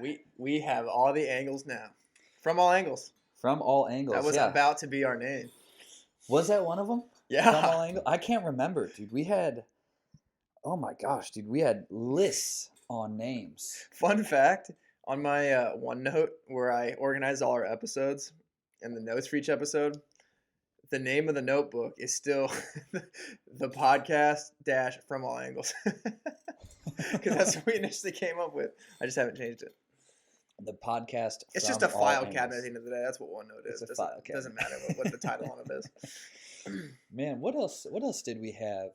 We have all the angles now. From all angles. From all angles. That was yeah. about to be our name. Was that one of them? Yeah. From all angles? I can't remember, dude. We had, oh my gosh, dude. We had lists on names. Fun fact, on my OneNote where I organize all our episodes and the notes for each episode, the name of the notebook is still the podcast dash from all angles. Because that's what we initially came up with. I just haven't changed it. The podcast. It's just a file cabinet at the end of the day. That's what OneNote is. It's a file cabinet. Doesn't matter what the title on it is. Man, what else? What else did we have?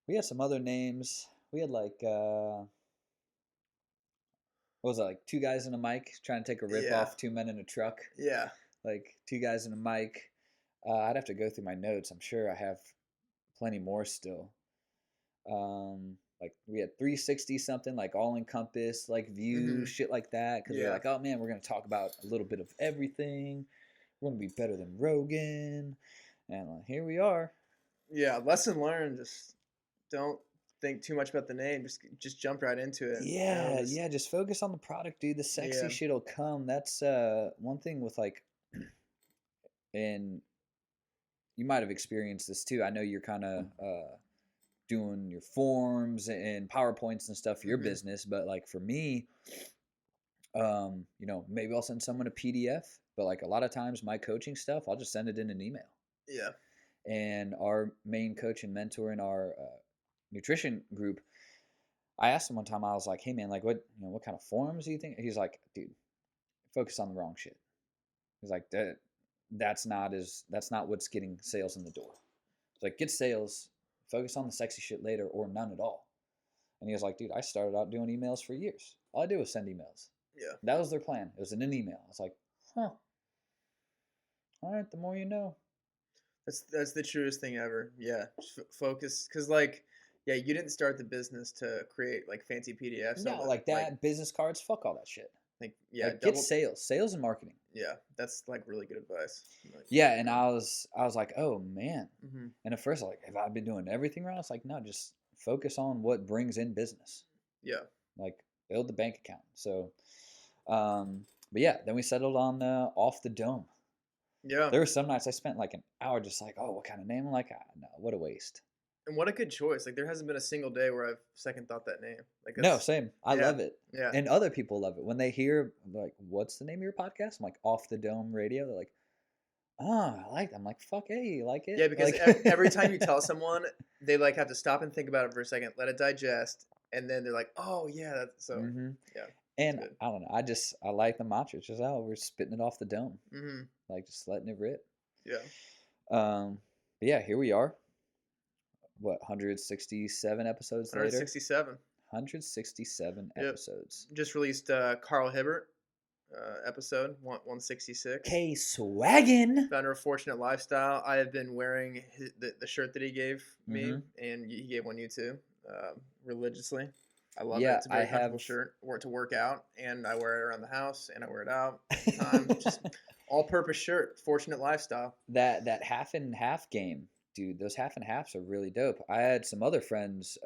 We had some other names. We had like, what was it, like 2 guys in a mic trying to take a rip off 2 men in a truck? Yeah. Like 2 guys in a mic. I'd have to go through my notes. I'm sure I have plenty more still. Like we had 360 something, like all encompass, like view, shit like that. Because we're like, oh man, we're gonna talk about a little bit of everything. We're gonna be better than Rogan, and here we are. Yeah, lesson learned. Just don't think too much about the name. Just jump right into it. Yeah, just focus on the product, dude. The sexy shit'll come. That's one thing with like, and you might have experienced this too. I know you're kind of doing your forms and PowerPoints and stuff for your business, but like for me, maybe I'll send someone a PDF, but like a lot of times my coaching stuff, I'll just send it in an email. Yeah. And our main coach and mentor in our nutrition group, I asked him one time, I was like, hey man, like what kind of forms do you think? He's like, dude, focus on the wrong shit. He's like, that's not what's getting sales in the door. It's like, get sales, focus on the sexy shit later or none at all. And he was like, dude, I started out doing emails for years. All I did was send emails. Yeah. That was their plan. It was in an email. I was like, huh. All right, the more you know. That's the truest thing ever. Yeah. Just focus. Because like, yeah, you didn't start the business to create like fancy PDFs. No, like that, like, business cards, fuck all that shit. Like, yeah. Like, get sales and marketing. Yeah, that's like really good advice. Like, yeah, and I was like, oh man. And at first I was like, have I been doing everything wrong? It's like, no, just focus on what brings in business. Yeah. Like build the bank account. So, but yeah, then we settled on Off the Dome. Yeah. There were some nights I spent like an hour just like, oh, what kind of name? I'm like, no, what a waste. And what a good choice. Like there hasn't been a single day where I've second thought that name. Like no, same. I love it. Yeah. And other people love it. When they hear like, what's the name of your podcast? I'm like, Off the Dome Radio. They're like, oh, I like that. I'm like, fuck, hey, you like it? Yeah, because like, every time you tell someone, they like have to stop and think about it for a second, let it digest, and then they're like, oh yeah, that's so yeah. And I don't know, I like the mantra. It's just we're spitting it off the dome. Like just letting it rip. Yeah. But yeah, here we are. What, 167 episodes 167. later? 167 episodes. Just released Carl Hibbert episode 166. K-Swaggin. Founder of Fortunate Lifestyle. I have been wearing the shirt that he gave me, and he gave one you too, religiously. I love it. It's a very comfortable shirt. I wear it to work out, and I wear it around the house, and I wear it out. Just all-purpose shirt. Fortunate Lifestyle. That half and half game, dude. Those half and halves are really dope. I had some other friends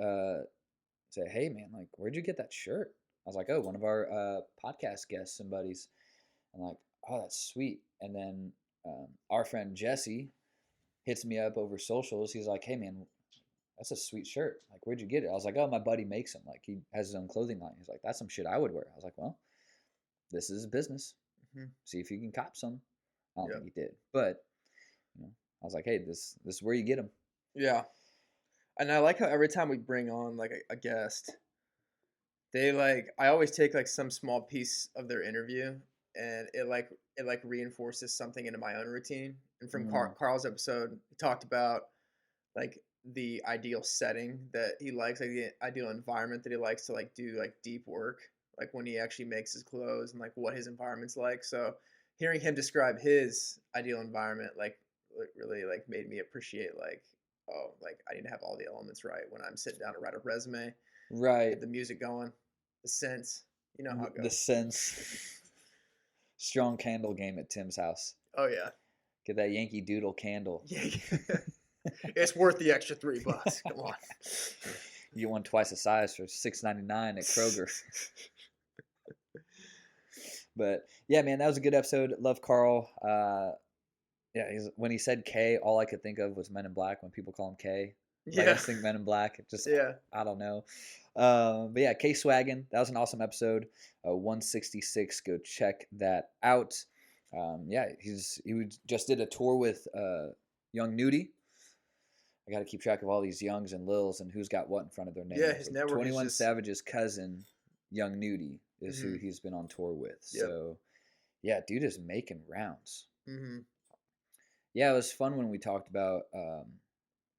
say, "Hey, man, like, where'd you get that shirt?" I was like, "Oh, one of our podcast guests and buddies." I'm like, "Oh, that's sweet." And then our friend Jesse hits me up over socials. He's like, "Hey, man, that's a sweet shirt. Like, where'd you get it?" I was like, "Oh, my buddy makes them. Like, he has his own clothing line." He's like, "That's some shit I would wear." I was like, "Well, this is business. See if you can cop some." I don't think he did, but I was like, "Hey, this is where you get them." Yeah, and I like how every time we bring on like a guest, they I always take like some small piece of their interview, and it reinforces something into my own routine. And from Carl's episode, he talked about like the ideal setting that he likes, like the ideal environment that he likes to like do like deep work, like when he actually makes his clothes and like what his environment's like. So hearing him describe his ideal environment like really like made me appreciate like, oh, like I need to have all the elements right when I'm sitting down to write a resume. Right. Get the music going, the scents, you know how it goes. The scents. Strong candle game at Tim's house. Oh yeah. Get that Yankee Doodle candle. Yeah. It's worth the extra $3. Come on. You get one twice the size for $6.99 at Kroger. But yeah, man, that was a good episode. Love Carl. Yeah, when he said K, all I could think of was Men in Black. When people call him K, like I Yeah. just think Men in Black. It just Yeah. I don't know. But yeah, K Swaggin. That was an awesome episode. 166. Go check that out. Yeah, just did a tour with Young Nudie. I got to keep track of all these Youngs and Lils and who's got what in front of their name. Yeah, his So network is 21 just. Savage's cousin, Young Nudie, is who Mhm. he's been on tour with. Yep. So yeah, dude is making rounds. Mhm. Yeah, it was fun when we talked about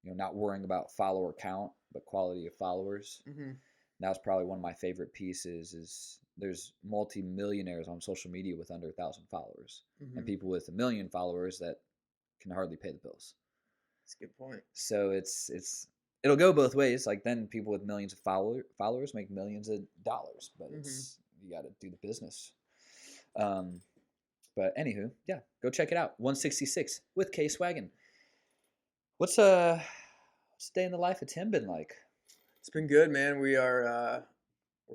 not worrying about follower count, but quality of followers. Mhm. That was probably one of my favorite pieces. Is there's multi-millionaires on social media with under 1,000 followers, and Mhm. people with 1 million followers that can hardly pay the bills. That's a good point. So it'll go both ways. Like then people with millions of followers make millions of dollars, but you got to do the business. But anywho, yeah, go check it out. 166 with K Swaggin. What's a day in the life of Tim been like? It's been good, man. We're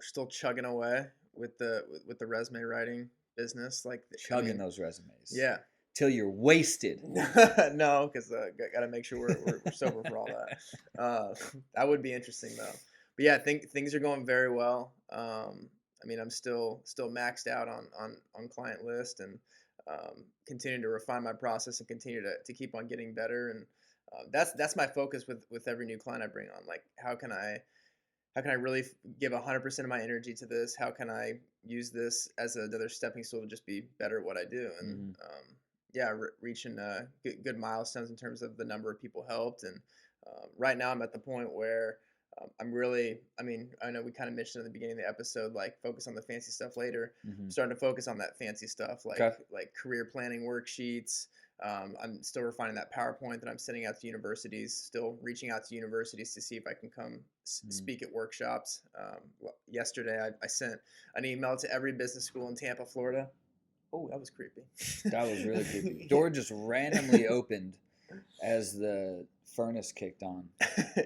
still chugging away with the resume writing business. Like Chugging those resumes. Yeah. Till you're wasted. No, because got to make sure we're sober for all that. That would be interesting though. But yeah, I think things are going very well. I mean, I'm still maxed out on client list and continuing to refine my process and continue to keep on getting better. And that's my focus with every new client I bring on. Like, how can I really give 100% of my energy to this? How can I use this as another stepping stool to just be better at what I do? And yeah, reaching good milestones in terms of the number of people helped. And right now I'm at the point where I'm really, I mean, I know we kind of mentioned in the beginning of the episode, like focus on the fancy stuff later. I'm starting to focus on that fancy stuff, like career planning worksheets. I'm still refining that PowerPoint that I'm sending out to universities, still reaching out to universities to see if I can come speak at workshops. Yesterday, I sent an email to every business school in Tampa, Florida. Oh, that was creepy. That was really creepy. Door just randomly opened as the furnace kicked on.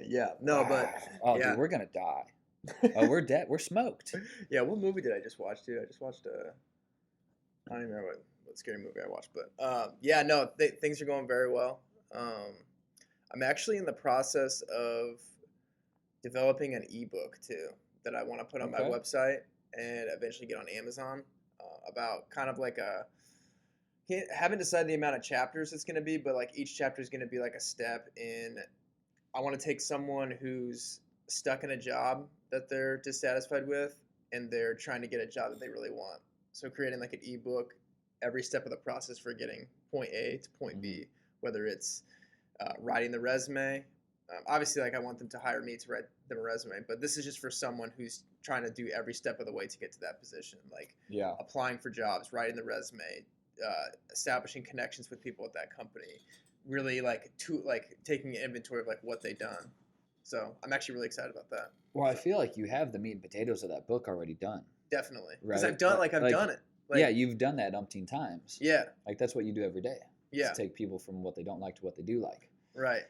Yeah, no, but oh, dude, we're gonna die. Oh, we're dead. We're smoked. Yeah, what movie did I just watch, dude? I just watched I don't even remember what scary movie I watched, but yeah, no, things are going very well. I'm actually in the process of developing an ebook too that I want to put on my website and eventually get on Amazon about kind of like haven't decided the amount of chapters it's going to be, but like each chapter is going to be like a step in. I want to take someone who's stuck in a job that they're dissatisfied with and they're trying to get a job that they really want. So creating like an ebook, every step of the process for getting point A to point B, whether it's writing the resume. Obviously, like I want them to hire me to write them a resume, but this is just for someone who's trying to do every step of the way to get to that position. Like applying for jobs, writing the resume, establishing connections with people at that company, really like taking an inventory of like what they've done. So I'm actually really excited about that. Well, I feel like you have the meat and potatoes of that book already done. Definitely, because right? I've done I've done it. Like, yeah, you've done that umpteen times. Yeah, like that's what you do every day. Yeah, to take people from what they don't like to what they do like. Right.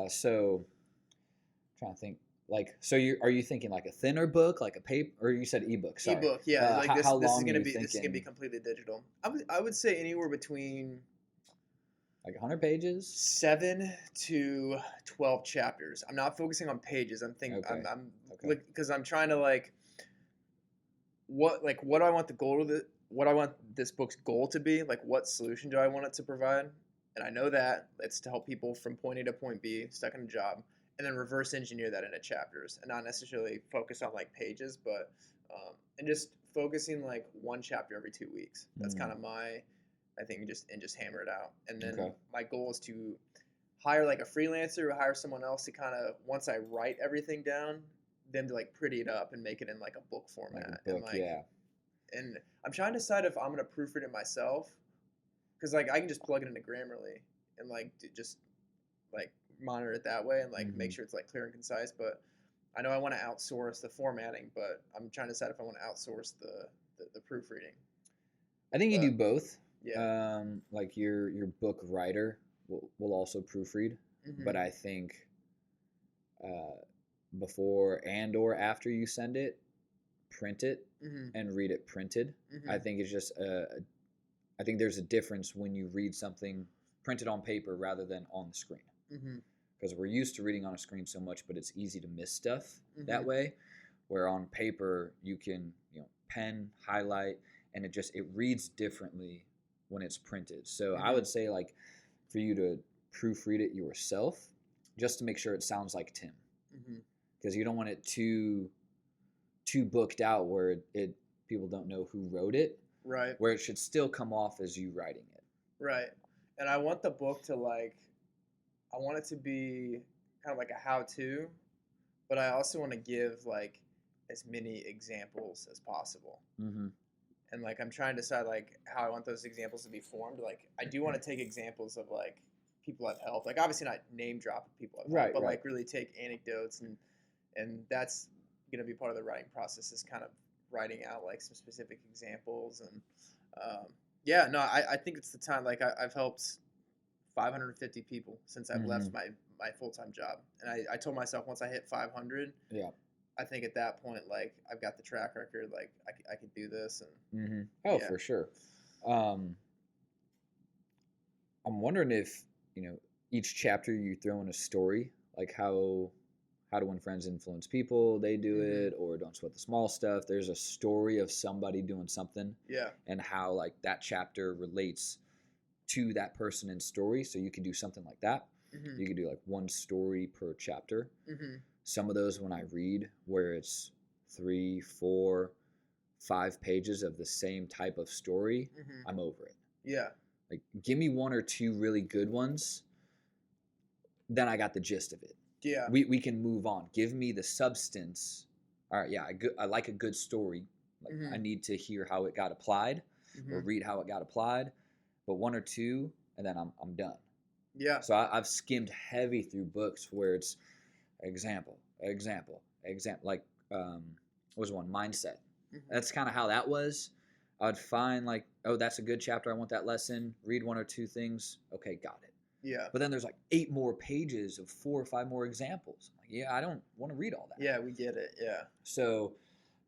So, I'm trying to think. Like, so are you thinking like a thinner book, like a paper, or you said ebook? Sorry. Ebook, yeah. Like how this long is gonna be completely digital. I would say anywhere between like 100 pages, 7 to 12 chapters. I'm not focusing on pages. I'm thinking I'm because I'm trying to like what do I want what I want this book's goal to be? Like, what solution do I want it to provide? And I know that it's to help people from point A to point B, stuck in a job, and then reverse engineer that into chapters, and not necessarily focus on like pages, but and just focusing like one chapter every 2 weeks. That's kind of my, I think, just hammer it out. And then my goal is to hire like a freelancer or hire someone else to kind of, once I write everything down, them to like pretty it up and make it in like a book format. And I'm trying to decide if I'm gonna proofread it myself, because like I can just plug it into Grammarly and like just like monitor it that way and like make sure it's like clear and concise. But I know I want to outsource the formatting, but I'm trying to decide if I want to outsource the proofreading. I think you do both. Yeah. Like your book writer will also proofread, but I think before and or after you send it, print it Mhm. and read it printed. I Mhm. think it's just I think there's a difference when you read something printed on paper rather than on the screen. Mhm. Because we're used to reading on a screen so much, but it's easy to miss stuff that Mhm. way. Where on paper you can, pen, highlight, and it reads differently when it's printed. So I Mhm. would say like for you to proofread it yourself, just to make sure it sounds like Tim, Mhm. because you don't want it too booked out where it people don't know who wrote it, Right. where it should still come off as you writing it. Right. And I want the book to like I want it to be kind of like a how-to, but I also want to give like as many examples as possible. Mm-hmm. And like I'm trying to decide like how I want those examples to be formed. Like I do want to take examples of like people I've helped. Like obviously not name dropping people I've helped, Right, but right. like really take anecdotes and that's gonna be part of the writing process is kind of writing out like some specific examples and um, yeah, no, I think it's the time. Like I've helped 550 people since I've Mm-hmm. left my full time job, and I told myself once I hit 500, Yeah. I think at that point like I've got the track record, like I could do this, and Mm-hmm. Oh, yeah, for sure. Um, I'm wondering if each chapter you throw in a story, like how to win friends influence people, they do hmm it, or don't sweat the small stuff. There's a story of somebody doing something, yeah, and how like that chapter relates to that person and story. So you can do something like that. hmm You could do like one story per chapter. hmm Some of those when I read, where it's 3, 4, 5 pages of the same type of story, hmm I'm over it. yeah, Like, give me one or two really good ones, then I got the gist of it. yeah, We can move on. Give me the substance. All right, yeah, I like a good story. Like, I hmm need to hear how it got applied, or hmm read how it got applied. But one or two, and then I'm done. yeah, So I've skimmed heavy through books where it's example, example, example. Like what was one mindset. hmm That's kind of how that was. I'd find like, oh, that's a good chapter. I want that lesson. Read one or two things. Okay, got it. yeah, But then there's like 8 more pages of 4 or 5 more examples. I'm like, yeah, I don't want to read all that. yeah. We get it. Yeah, So,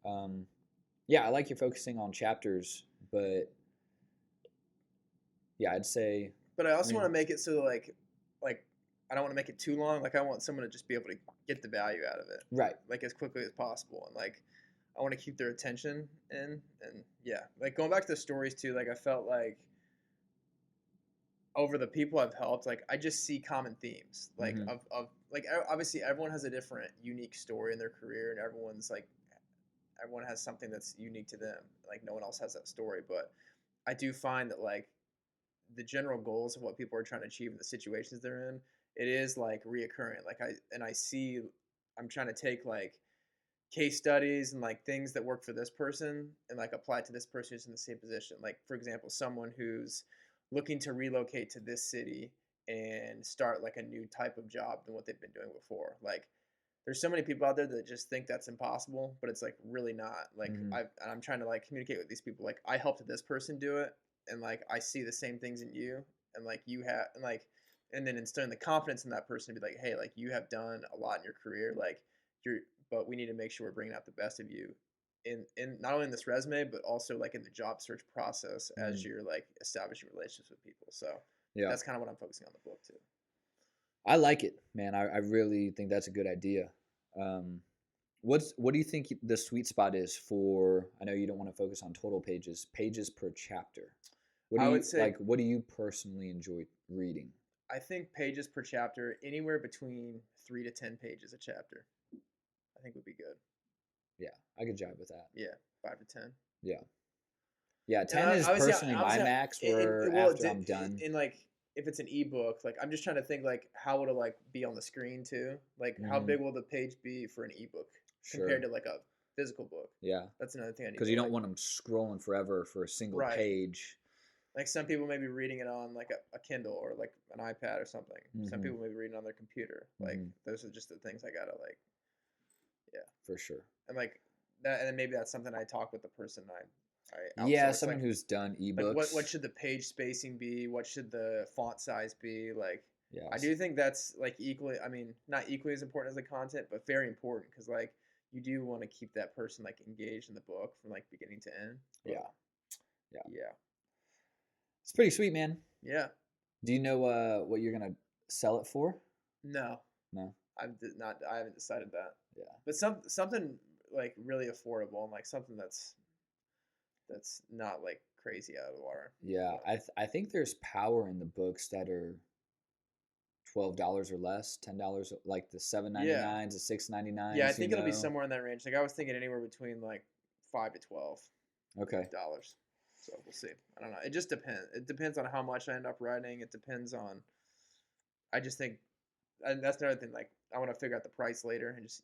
um, yeah, I like you're focusing on chapters, but yeah, I'd say, but I I also want mean, to make it so like I don't want to make it too long. Like I want someone to just be able to get the value out of it right. like as quickly as possible, and like I want to keep their attention in, and yeah, like going back to the stories too. Like I felt like over the people I've helped, like I just see common themes, like Mm-hmm. of like obviously everyone has a different unique story in their career, and everyone has something that's unique to them. Like no one else has that story, but I do find that like the general goals of what people are trying to achieve in the situations they're in, it is like reoccurring. Like I see, I'm trying to take like case studies and like things that work for this person and like apply to this person who's in the same position. Like for example, someone who's looking to relocate to this city and start like a new type of job than what they've been doing before. Like there's so many people out there that just think that's impossible, but it's like really not. Like Mm-hmm. I'm trying to like communicate with these people. Like I helped this person do it, and like I see the same things in you, and like you have, and then instilling the confidence in that person to be like, hey, like you have done a lot in your career, like you're, but we need to make sure we're bringing out the best of you. In not only in this resume, but also like in the job search process Mm-hmm. as you're like establishing relationships with people. So Yeah. that's kind of what I'm focusing on the book too. I like it, man. I really think that's a good idea. Um, what do you think the sweet spot is for? I know you don't want to focus on total pages, pages per chapter. What do I would you say like? What do you personally enjoy reading? I think pages per chapter, anywhere between 3 to 10 pages a chapter, I think would be good. Yeah, I could jive with that. Yeah, 5 to 10. Yeah, yeah. And 10 is obviously, personally my obviously, max. it Where will after I'm done. in like if it's an ebook, like I'm just trying to think like how would it like be on the screen too? Like how Hmm. big will the page be for an ebook compared Sure. to like a physical book? Yeah, That's another thing I need because to you don't like. want them scrolling forever for a single Right. page. Like some people may be reading it on like a Kindle or like an iPad or something. Some Hmm. people may be reading on their computer. Like Hmm. those are just the things I gotta like. Yeah. For sure. And like that, and then maybe that's something I talk with the person I Yeah, outsource. someone who's done Like what ebooks. should the page spacing be? What should the font size be? Like I Yes. do think that's like equally. I mean, not equally as important as the content, but very important because like you do want to keep that person like engaged in the book from like beginning to end. But Yeah, yeah. yeah, It's pretty sweet, man. yeah. Do you know what you're gonna sell it for? No, No. not. I haven't decided that. Yeah. But something like really affordable and like something that's not like crazy out of the water. Yeah, But I think there's power in the books that are $12 or less, $10, like the seven ninety yeah, nines, the six ninety yeah. I nines. You think it'll be know. somewhere in that range. Like I was thinking anywhere between like Okay. $5 to $12. So we'll see. I don't know. It just depends. It depends on how much I end up writing. It depends on. I just think, and that's another thing. Like I want to figure out the price later and just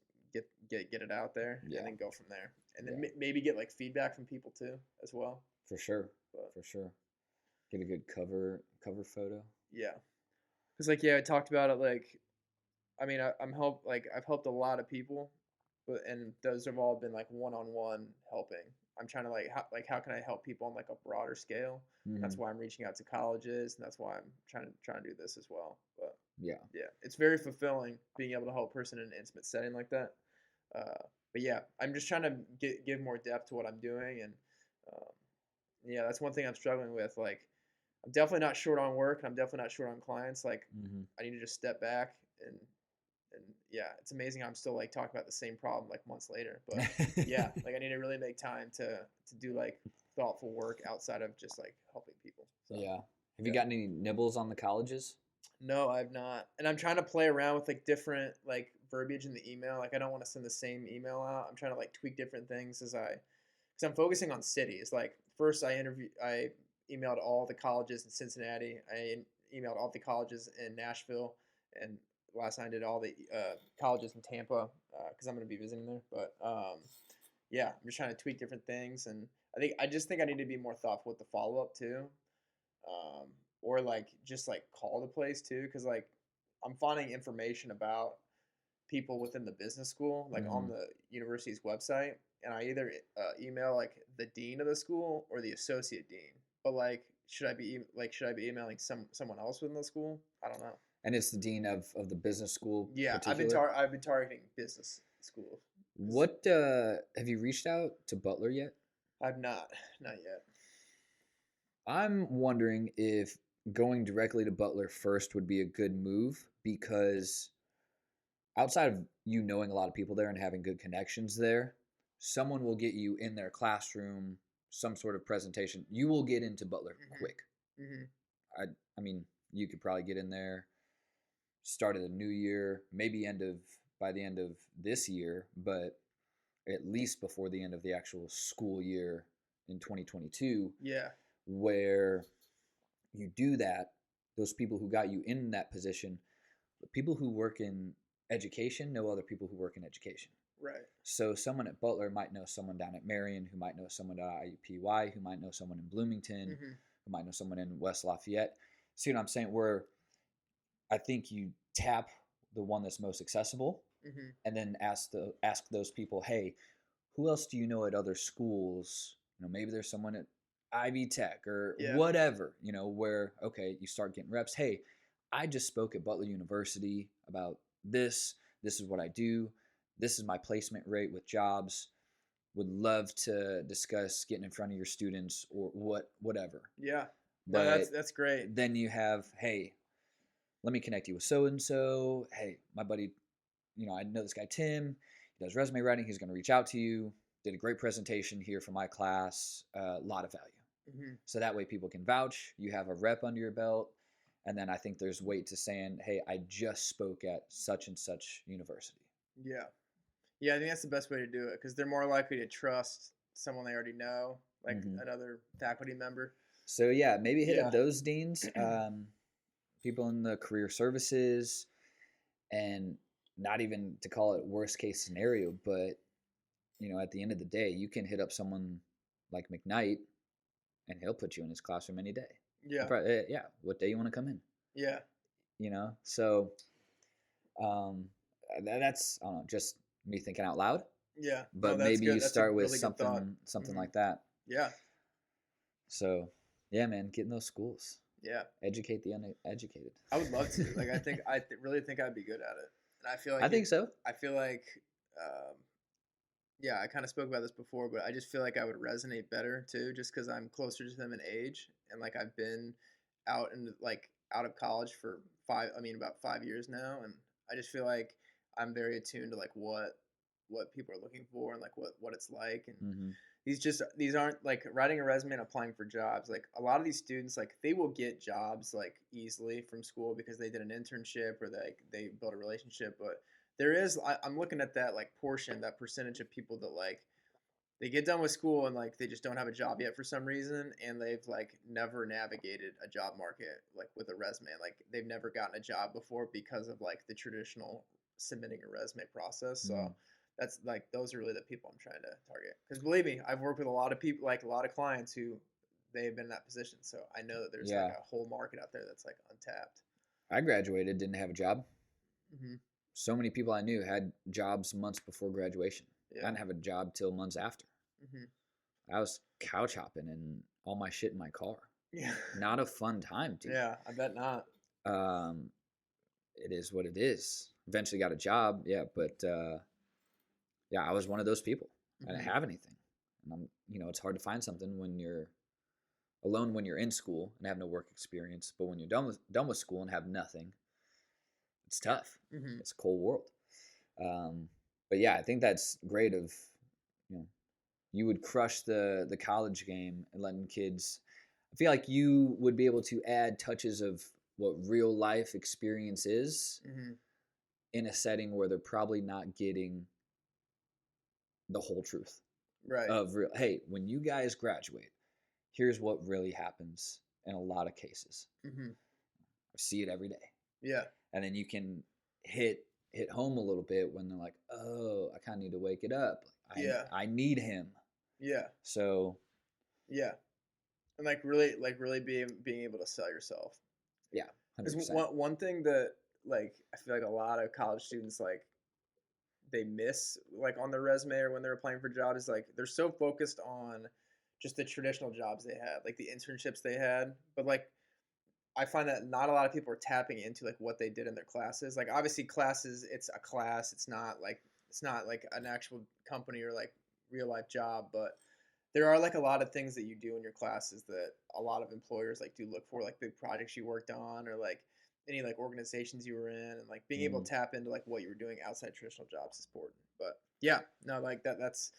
get it out there Yeah. and then go from there. And then Yeah. maybe get like feedback from people too as well. For sure. But For sure. Get a good cover photo. yeah, because like yeah, I talked about it. Like I mean, I've helped a lot of people, but and those have all been like one-on-one helping. I'm trying to how can I help people on like a broader scale? And that's Hmm. why I'm reaching out to colleges, and that's why I'm trying to do this as well. But Yeah. yeah, it's very fulfilling being able to help a person in an intimate setting like that. But yeah, I'm just trying to give more depth to what I'm doing, and um, yeah, that's one thing I'm struggling with. Like, I'm definitely not short on work, and I'm definitely not short on clients. Like, Hmm. I need to just step back and yeah, it's amazing I'm still like talking about the same problem like months later. But yeah, like I need to really make time to do like thoughtful work outside of just like helping people. So Yeah. Have you yeah. got any nibbles on the colleges? No, I've not. And I'm trying to play around with like different like verbiage in the email. Like I don't want to send the same email out. I'm trying to like tweak different things because I'm focusing on cities. Like first I emailed all the colleges in Cincinnati. Emailed all the colleges in Nashville, and last night I did all the colleges in Tampa because I'm going to be visiting there. But yeah, I'm just trying to tweak different things, and I just think I need to be more thoughtful with the follow up too, um, or like just like call the place too, because like I'm finding information about people within the business school like on Hmm. the university's website, and I either email like the dean of the school or the associate dean. But like, should I be emailing someone else within the school? I don't know. And it's the dean of the business school Yeah, particular. I've been targeting business schools. 'Cause What have you reached out to Butler yet? I've not yet. I'm wondering if going directly to Butler first would be a good move because outside of you knowing a lot of people there and having good connections there, someone will get you in their classroom, some sort of presentation. You will get into Butler Hmm. quick. Hmm. I I mean, you could probably get in there start of the new year, maybe end of by the end of this year, but at least before the end of the actual school year in 2022, Yeah. where you do that, those people who got you in that position, the people who work in education know other people who work in education. Right. So someone at Butler might know someone down at Marion, who might know someone at IUPUI, who might know someone in Bloomington, Hmm. who might know someone in West Lafayette. See what I'm saying? Where I think you tap the one that's most accessible, Hmm. and then ask those people, hey, who else do you know at other schools? You know, maybe there's someone at Ivy Tech or Yeah. whatever. You know, where okay, you start getting reps. Hey, I just spoke at Butler University about this. This is what I do. This is my placement rate with jobs. Would love to discuss getting in front of your students or whatever. Yeah. No, But that's great. then you have, hey, let me connect you with so and so. Hey, my buddy, you know, I know this guy Tim. He does resume writing. He's going to reach out to you. Did a great presentation here for my class. A lot of value. Hmm. So that way people can vouch. You have a rep under your belt. And then I think there's weight to saying, hey, I just spoke at such and such university. Yeah. Yeah, I think that's the best way to do it because they're more likely to trust someone they already know, like Hmm. another faculty member. So yeah, maybe hit up Yeah. those deans, people in the career services, and not even to call it worst case scenario, but you know, at the end of the day, you can hit up someone like McKnight, and he'll put you in his classroom any day. Yeah. Yeah, what day you want to come in? Yeah. You know, so um, that's I don't know, just me thinking out loud. Yeah. No, But that's maybe good. you That's a start with really good thought. something Hmm. like that. Yeah. So yeah, man, get in those schools, Yeah. educate the uneducated. I would love to. Like, really think I'd be good at it, and I think so. I feel like, um, yeah, I kind of spoke about this before, but I just feel like I would resonate better too, just because I'm closer to them in age, and like I've been out and like out of college for about 5 years now, and I just feel like I'm very attuned to like what people are looking for and like what it's like, and Mm-hmm. these aren't like writing a resume and applying for jobs. Like a lot of these students, like they will get jobs like easily from school because they did an internship or they built a relationship, but I'm looking at that like portion, that percentage of people that like they get done with school and like they just don't have a job yet for some reason, and they've like never navigated a job market like with a resume. Like they've never gotten a job before because of like the traditional submitting a resume process. So Mm. that's like those are really the people I'm trying to target. Because believe me, I've worked with a lot of people, like a lot of clients who they've been in that position. So I know that there's like Yeah, a whole market out there that's like untapped. I graduated, didn't have a job. Hmm. So many people I knew had jobs months before graduation. I Yeah. didn't have a job till months after. Hmm. I was couch hopping and all my shit in my car. Yeah. Not a fun time, dude. Yeah. I bet not. Um, it is what it is. Eventually got a job, yeah, but yeah, I was one of those people. I didn't Hmm. have anything, and it's hard to find something when you're alone when you're in school and have no work experience. But when you're done with school and have nothing, it's tough. Hmm. It's a cold world. Um, but yeah, I think that's great. You know, you would crush the college game and letting kids. I feel like you would be able to add touches of what real life experience is Hmm. in a setting where they're probably not getting the whole truth Right. of real. Hey, when you guys graduate, here's what really happens in a lot of cases. Hmm. I see it every day, Yeah. and then you can hit home a little bit when they're like, oh, I kind of need to wake it up. Yeah. I need him. Yeah. So Yeah. And like really being able to sell yourself. yeah, Because 100%. one thing that like I feel like a lot of college students like they miss like on their resume or when they're applying for jobs is like they're so focused on just the traditional jobs they had, like the internships they had, but like I find that not a lot of people are tapping into like what they did in their classes. Like obviously classes, it's a class. It's not like an actual company or like real life job, but there are like a lot of things that you do in your classes that a lot of employers like do look for, like big projects you worked on or like any like organizations you were in, and like being able Mm, to tap into like what you were doing outside traditional jobs is important. But yeah, no, like that's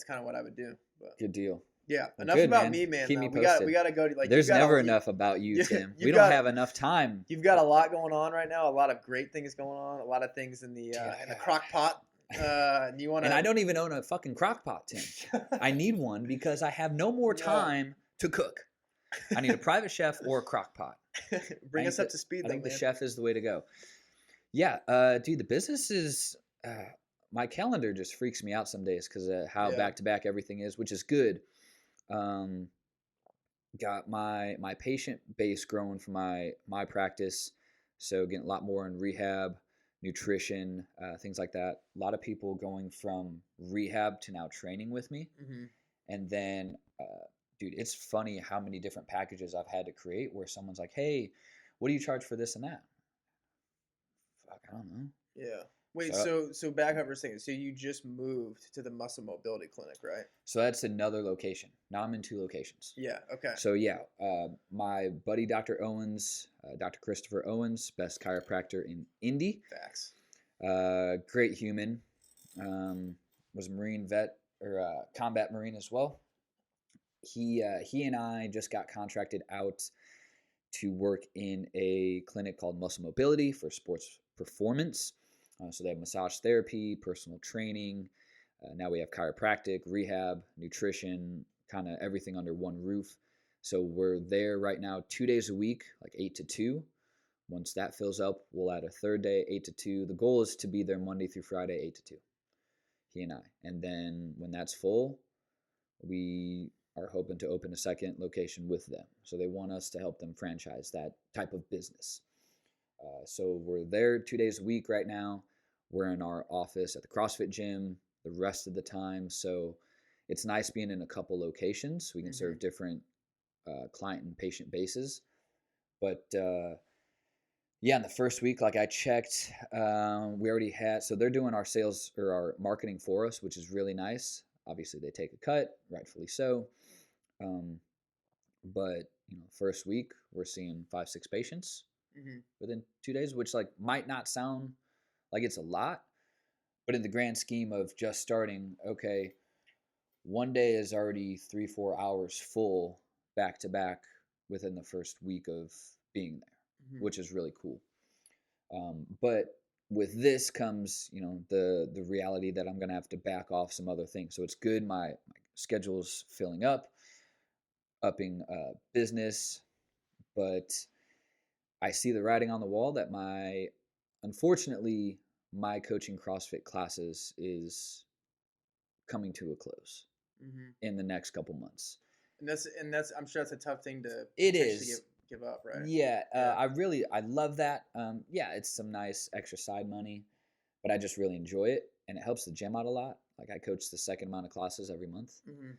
kind of what I would do. But good deal. yeah, Well, enough good, about man. me, man. Keep Though me we posted. got to go to like There's never enough about you, Tim. We you've don't got have enough time. you've got a lot going on right now. A lot of great things going on. A lot of things Dude, in the crock pot. And you want and I to don't even own a fucking crock pot, Tim. I need one because I have no more no. time to cook. I need a private chef or a crock pot. I Bring think us up that to speed, I though, think the man. chef is the way to go. Yeah, dude, the business is my calendar just freaks me out some days because of how Yeah. back to back everything is, which is good. Um, got my patient base growing for my practice, so getting a lot more in rehab, nutrition, things like that. A lot of people going from rehab to now training with me, Hmm. and then dude, it's funny how many different packages I've had to create where someone's like, hey, what do you charge for this and that? Fuck, I don't know. Yeah. Wait, So so back up for a second. So you just moved to the muscle mobility clinic, right? so that's another location. Now I'm in two locations. Yeah. Okay. So yeah, my buddy Dr. Owens, Dr. Christopher Owens, best chiropractor in Indy, Facts. great human, was a Marine vet or combat Marine as well. He and I just got contracted out to work in a clinic called Muscle Mobility for sports performance. So they have massage therapy, personal training. Now we have chiropractic, rehab, nutrition, kind of everything under one roof. So we're there right now 2 days a week, like 8 to 2. Once that fills up, we'll add a third day, 8 to 2. The goal is to be there Monday through Friday, 8 to 2. He and I. And then when that's full, we are hoping to open a second location with them. So they want us to help them franchise that type of business. So we're there 2 days a week right now. We're in our office at the CrossFit gym the rest of the time. So it's nice being in a couple locations. We can Hmm. serve different client and patient bases. But Yeah, in the first week, like I checked, we already had, so they're doing our sales or our marketing for us, which is really nice. Obviously, they take a cut, rightfully so. Um, but first week we're seeing 5, 6 patients Hmm. within 2 days, which like might not sound like it's a lot, but in the grand scheme of just starting, okay, one day is already 3, 4 hours full back to back within the first week of being there, Hmm. which is really cool. But with this comes, the reality that I'm gonna have to back off some other things. So it's good. My schedule's filling up, upping business, but I see the writing on the wall that unfortunately, my coaching CrossFit classes is coming to a close Hmm. in the next couple months. And that's I'm sure that's a tough thing to It potentially give is. give up, right? Yeah, Yeah. I love that. Yeah, it's some nice extra side money, but I just really enjoy it, and it helps the gym out a lot. Like I coach the second amount of classes every month, Hmm.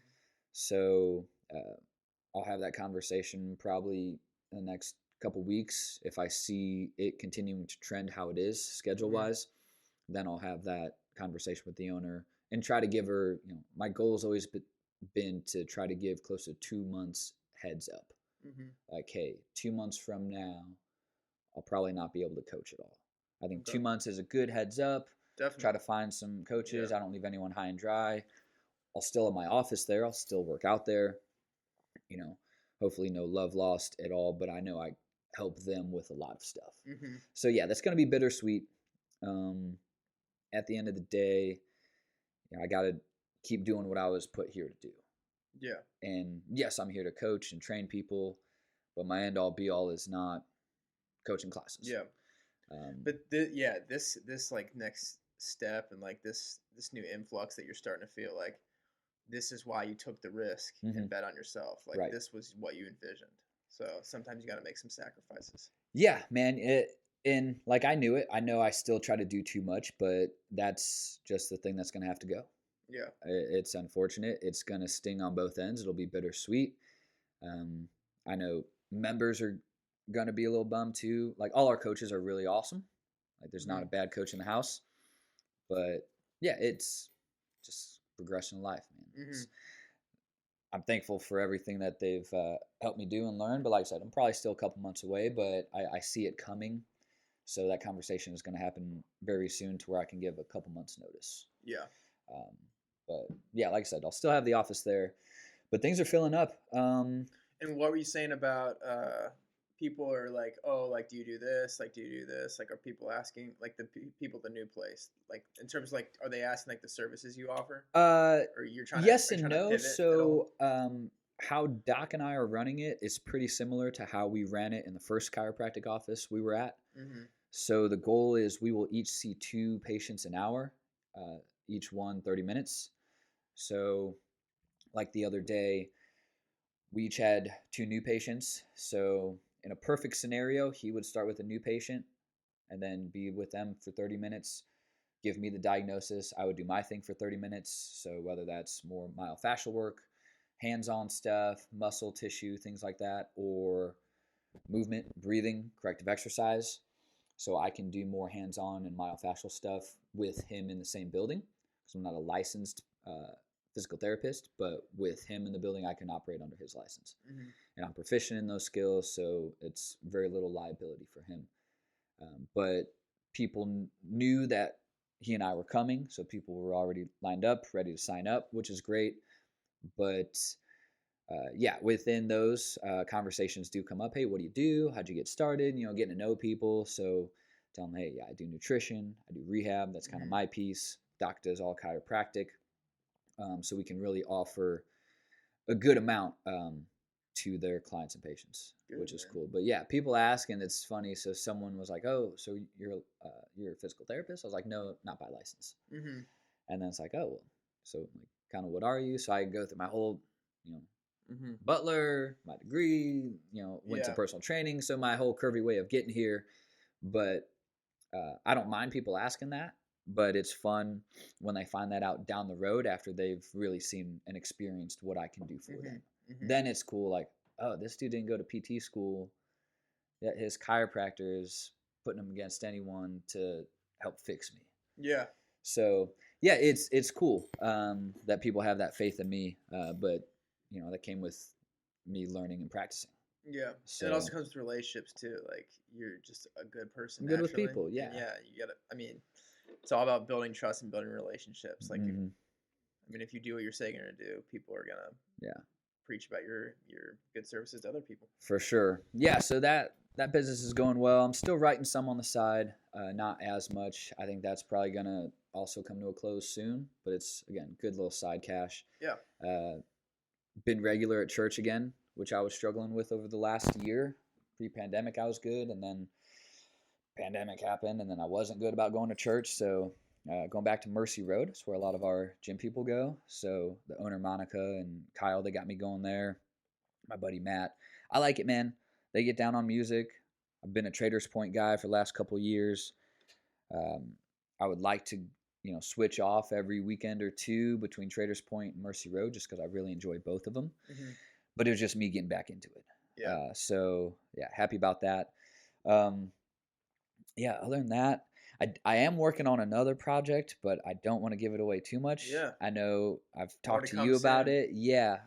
so I'll have that conversation probably in the next couple weeks. If I see it continuing to trend how it is schedule Hmm. wise, then I'll have that conversation with the owner and try to give her. My goal has always been to try to give close to 2 months heads up. Hmm. Like, hey, 2 months from now, I'll probably not be able to coach at all. I think Okay. 2 months is a good heads up. Try to Definitely. find some Yeah. coaches. I don't leave anyone high and dry. I'll still have my office there. I'll still work out there. You know, hopefully no love lost at all, but I know I help them with a lot of stuff. Hmm. So yeah, that's going to be bittersweet. Um, at the end of the day, I got to keep doing what I was put here to do. Yeah. And yes, I'm here to coach and train people, but my end all be all is not coaching classes. Yeah. Um, But yeah, this like next step and like this new influx that you're starting to feel like this is why you took the risk and mhm, bet on yourself. Like right. this was what you envisioned. So sometimes you got to make some sacrifices. Yeah, man. And like I knew it. I know I still try to do too much, but that's just the thing that's going to have to go. Yeah. It's unfortunate. It's going to sting on both ends. It'll be bittersweet. Um, I know members are going to be a little bummed too. Like all our coaches are really awesome. Like there's not a Hmm. bad coach in the house, but yeah, it's just progression in life, man. Hmm. I'm thankful for everything that they've helped me do and learn. But like I said, I'm probably still a couple months away, but I see it coming. So that conversation is going to happen very soon to where I can give a couple months notice. Yeah. Um, but yeah, like I said, I'll still have the office there, but things are filling up. And what were you saying about people are like, oh, like do you do this? Like do you do this? Like are people asking like the people at the new place? Like in terms of like are they asking like the services you offer? Uh, Or you're trying to yes are you and trying to no. pivot at all? So how Doc and I are running it is pretty similar to how we ran it in the first chiropractic office we were at. Hmm. So the goal is we will each see 2 patients an hour, uh, each one 30 minutes. So, like the other day, we each had 2 new patients. So, in a perfect scenario, he would start with a new patient and then be with them for 30 minutes, give me the diagnosis. I would do my thing for 30 minutes. So, whether that's more myofascial work, hands on stuff, muscle tissue, things like that, or movement, breathing, corrective exercise. So I can do more hands-on and myofascial stuff with him in the same building because I'm not a licensed physical therapist, but with him in the building, I can operate under his license, Hmm. and I'm proficient in those skills, so it's very little liability for him. But people knew that he and I were coming, so people were already lined up, ready to sign up, which is great. But yeah, within those conversations do come up. Hey, what do you do? How'd you get started? Getting to know people. So tell them, hey, yeah, I do nutrition, I do rehab. That's kind of Hmm. my piece. Doc does all chiropractic. So we can really offer a good amount to their clients and patients, Good which is man. cool. But yeah, people ask, and it's funny. So someone was like, "Oh, so you're a physical therapist?" I was like, "No, not by license." Hmm. And then it's like, "Oh, well, so like, kind of what are you?" So I go through my whole, you know, Hmm. butler, my degree, went to Yeah. personal training, so my whole curvy way of getting here. But I don't mind people asking that, but it's fun when they find that out down the road after they've really seen and experienced what I can do for Hmm. them. Hmm. Then it's cool, like, oh, this dude didn't go to PT school, yet his chiropractor is putting them against anyone to help fix me. Yeah. So yeah, it's cool that people have that faith in me, but that came with me learning and practicing. Yeah. So And it also comes with relationships too. Like you're just a good person I'm good with naturally. people. Yeah. And yeah, you gotta. I mean, it's all about building trust and building relationships. Like, Mm-hmm. if you do what you're saying you're gonna do, people are gonna preach about your good services to other people. For sure. Yeah. So that business is going well. I'm still writing some on the side, not as much. I think that's probably gonna also come to a close soon. But it's again good little side cash. Yeah. Been regular at church again, which I was struggling with over the last year. Pre-pandemic, I was good, and then pandemic happened, and then I wasn't good about going to church. So going back to Mercy Road, it's where a lot of our gym people go. So the owner Monica and Kyle, they got me going there. My buddy Matt, I like it, man. They get down on music. I've been a Traders Point guy for the last couple of years. I would like to switch off every weekend or two between Traders Point and Mercy Road, just because I really enjoy both of them. Mm-hmm. But it was just me getting back into it. Yeah. So yeah, happy about that. Yeah, other than that, I am working on another project, but I don't want to give it away too much. Yeah. I know I've More talked to to come you about soon. it. Yeah.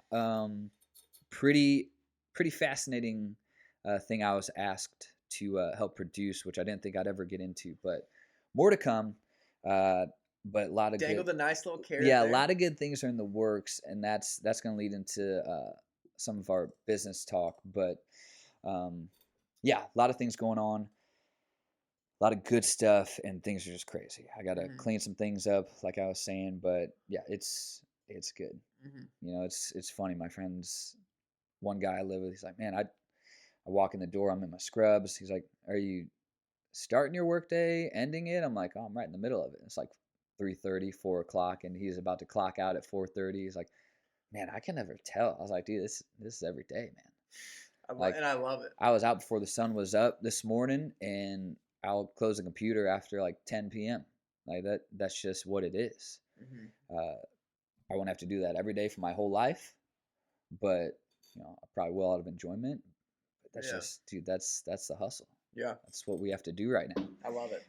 Pretty fascinating thing I was asked to help produce, which I didn't think I'd ever get into, but more to come. But a lot of Dangled good, a nice little carrot. yeah, there. a lot of good things are in the works, and that's going to lead into some of our business talk. But yeah, a lot of things going on. A lot of good stuff, and things are just crazy. I gotta clean some things up, like I was saying, but yeah, it's good. Mm-hmm. It's funny. My friends, one guy I live with, he's like, man, I walk in the door, I'm in my scrubs. He's like, are you starting your workday, ending it? I'm like, oh, I'm right in the middle of it. It's like 3:30, 4 o'clock, and he's about to clock out at 4:30. He's like, man, I can never tell. I was like, dude, this is every day, man. I love it. I was out before the sun was up this morning, and I'll close the computer after like 10 p.m. Like that's just what it is. Mm-hmm. I won't have to do that every day for my whole life, but I probably will out of enjoyment. But that's just, dude, that's the hustle. Yeah, that's what we have to do right now. I love it.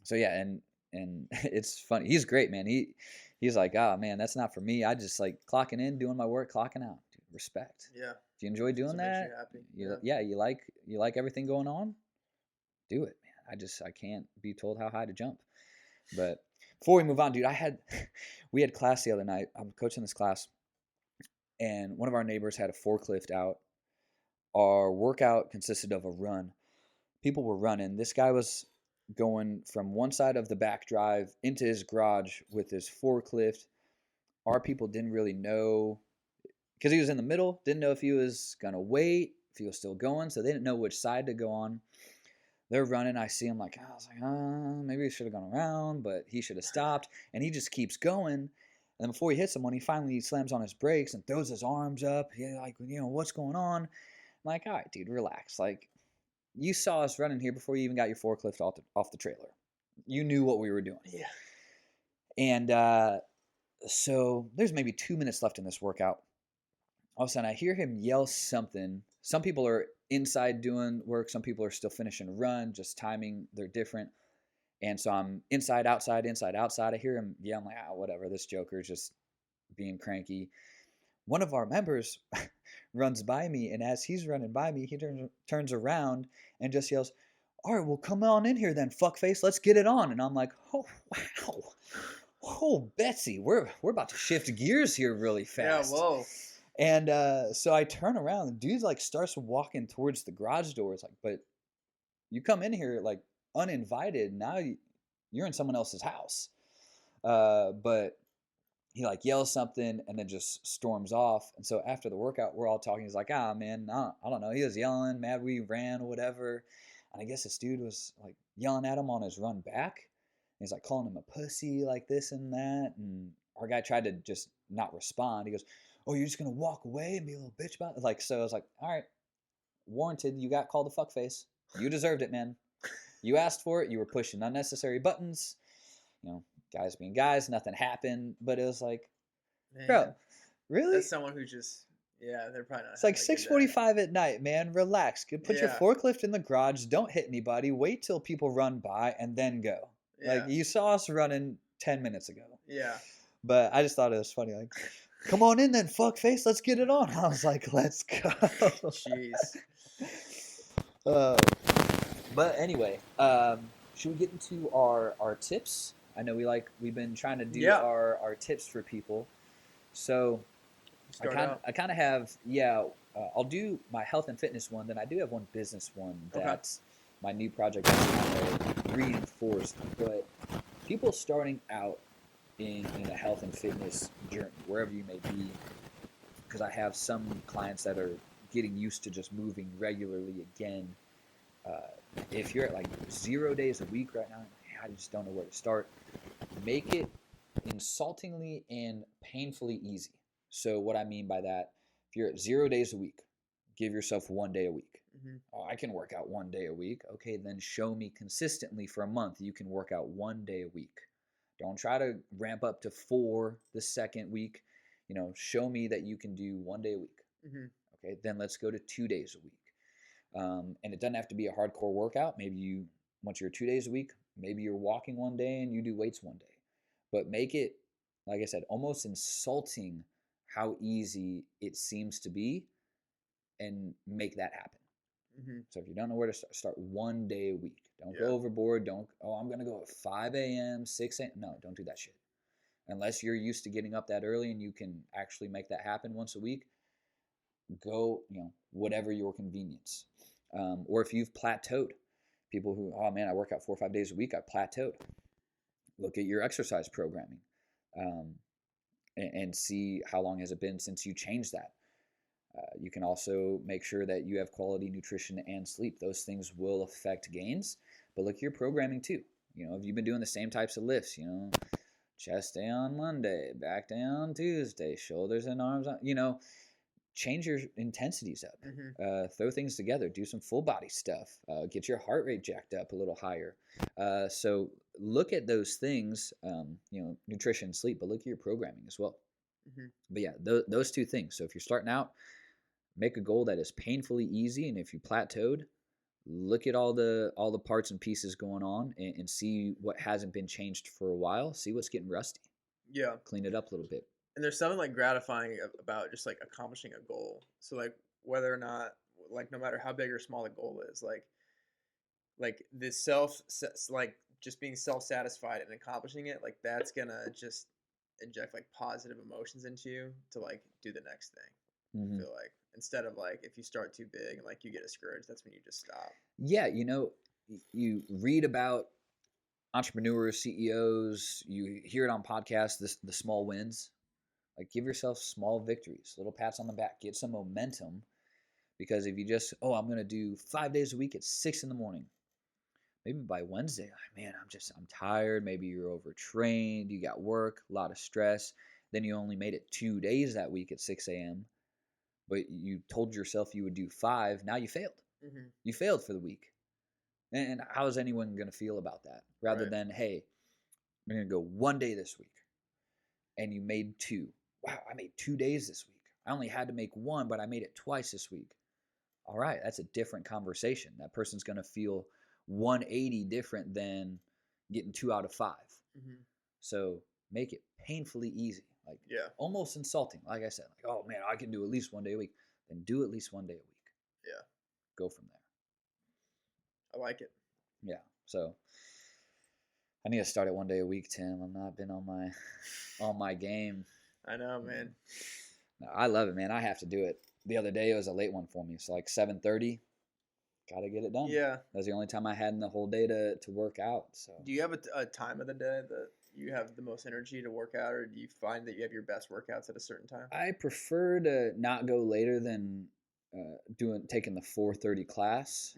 So yeah, and it's funny. He's great, man. He's like, oh man, that's not for me. I just like clocking in, doing my work, clocking out. Dude, respect. Yeah. Do you enjoy doing that? You happy? You like everything going on? Do it, man. I can't be told how high to jump. But before we move on, dude, we had class the other night. I'm coaching this class, and one of our neighbors had a forklift out. Our workout consisted of a run. People were running. This guy was going from one side of the back drive into his garage with his forklift. Our people didn't really know, because he was in the middle, didn't know if he was going to wait, if he was still going, so they didn't know which side to go on. They're running. I see him I was like, maybe he should have gone around, but he should have stopped. And he just keeps going. And then before he hits someone, he finally slams on his brakes and throws his arms up. Yeah, like, what's going on? I'm like, all right, dude, relax. Like, you saw us running here before you even got your forklift off the trailer. You knew what we were doing. Yeah. And so there's maybe 2 minutes left in this workout. All of a sudden, I hear him yell something. Some people are inside doing work. Some people are still finishing a run, just timing. They're different. And so I'm inside, outside, inside, outside. I hear him yell. I'm like, whatever. This joker is just being cranky. One of our members runs by me, and as he's running by me, he turns around and just yells, all right, well, come on in here then, fuckface. Let's get it on. And I'm like, oh, wow. Oh, Betsy, we're about to shift gears here really fast. Yeah, whoa. And so I turn around, and the dude like starts walking towards the garage door. It's like, but you come in here like uninvited. Now you're in someone else's house. But he like yells something and then just storms off. And so after the workout, we're all talking. He's like, man, I don't know. He was yelling, mad we ran or whatever. And I guess this dude was like yelling at him on his run back. And he's like calling him a pussy, like this and that. And our guy tried to just not respond. He goes, oh, you're just going to walk away and be a little bitch about it? Like, so I was like, all right, warranted. You got called a fuckface. You deserved it, man. You asked for it. You were pushing unnecessary buttons. Guys being guys, nothing happened. But it was like, man, bro, really? That's someone who just, Yeah, they're probably not It's like having a good day. 6:45 at night, man. Relax. Put your Yeah, forklift in the garage. Don't hit anybody. Wait till people run by and then go. Like yeah, you saw us running 10 minutes ago. yeah. But I just thought it was funny. Like, come on in then, fuck face. Let's get it on. I was like, let's go. Jeez. uh, but anyway, should we get into our tips? I know we've been trying to do Yeah. our tips for people. So Start out. I kind of have, yeah. I'll do my health and fitness one. Then I do have one business one Okay. that's my new project that's kind of reinforced. But people starting out in a health and fitness journey, wherever you may be, because I have some clients that are getting used to just moving regularly again. If you're at like 0 days a week right now, I just don't know where to start. Make it insultingly and painfully easy. So what I mean by that, if you're at 0 days a week, give yourself 1 day a week. Hmm. Oh, I can work out 1 day a week. Okay, then show me consistently for a month you can work out 1 day a week. Don't try to ramp up to 4 the second week. Show me that you can do 1 day a week. Hmm. Okay, then let's go to 2 days a week. And it doesn't have to be a hardcore workout. Maybe once you're 2 days a week, maybe you're walking 1 day and you do weights 1 day. But make it, like I said, almost insulting how easy it seems to be and make that happen. Hmm. So if you don't know where to start 1 day a week. Don't Yeah. go overboard. I'm going to go at 5 a.m., 6 a.m. No, don't do that shit. Unless you're used to getting up that early and you can actually make that happen once a week, go, whatever your convenience. Or if you've plateaued, people who, oh man, I work out 4 or 5 days a week, I plateaued. Look at your exercise programming um, and see how long has it been since you changed that. You can also make sure that you have quality nutrition and sleep. Those things will affect gains, but look at your programming too. If you've been doing the same types of lifts, chest day on Monday, back day on Tuesday, shoulders and arms on, change your intensities up. Hmm. Throw things together. Do some full body stuff. Get your heart rate jacked up a little higher. So look at those things, nutrition, sleep, but look at your programming as well. Hmm. But yeah, those two things. So if you're starting out, make a goal that is painfully easy, and if you plateaued, look at all the parts and pieces going on and see what hasn't been changed for a while. See what's getting rusty. Yeah. Clean it up a little bit. And there's something like gratifying about just like accomplishing a goal. So like whether or not, like, no matter how big or small the goal is, like this like just being self-satisfied and accomplishing it, like that's gonna just inject like positive emotions into you to like do the next thing. I Mm-hmm. feel like instead of like if you start too big and like you get discouraged, that's when you just stop. Yeah, you read about entrepreneurs, CEOs, you hear it on podcasts, the small wins. Like give yourself small victories, little pats on the back, get some momentum. Because if you just, I'm going to do 5 days a week at 6 in the morning, maybe by Wednesday, man, I'm tired. Maybe you're overtrained, you got work, a lot of stress. Then you only made it 2 days that week at 6 a.m., but you told yourself you would do 5. Now you failed. Hmm. You failed for the week. And how is anyone going to feel about that? Rather Right. than, hey, I'm going to go 1 day this week, and you made 2. Wow, I made 2 days this week. I only had to make 1, but I made it twice this week. All right, that's a different conversation. That person's going to feel 180 different than getting 2 out of 5. Hmm. So make it painfully easy, like Yeah. almost insulting. Like I said, like, oh man, I can do at least 1 day a week. Then do at least 1 day a week. Yeah. Go from there. I like it. Yeah. So I need to start at 1 day a week, Tim. I've not been on my game. I know, man. No, I love it, man. I have to do it. The other day it was a late one for me, so like 7:30. Got to get it done. Yeah. That's the only time I had in the whole day to work out. So Do you have a time of the day that you have the most energy to work out, or do you find that you have your best workouts at a certain time? I prefer to not go later than taking the 4:30 class,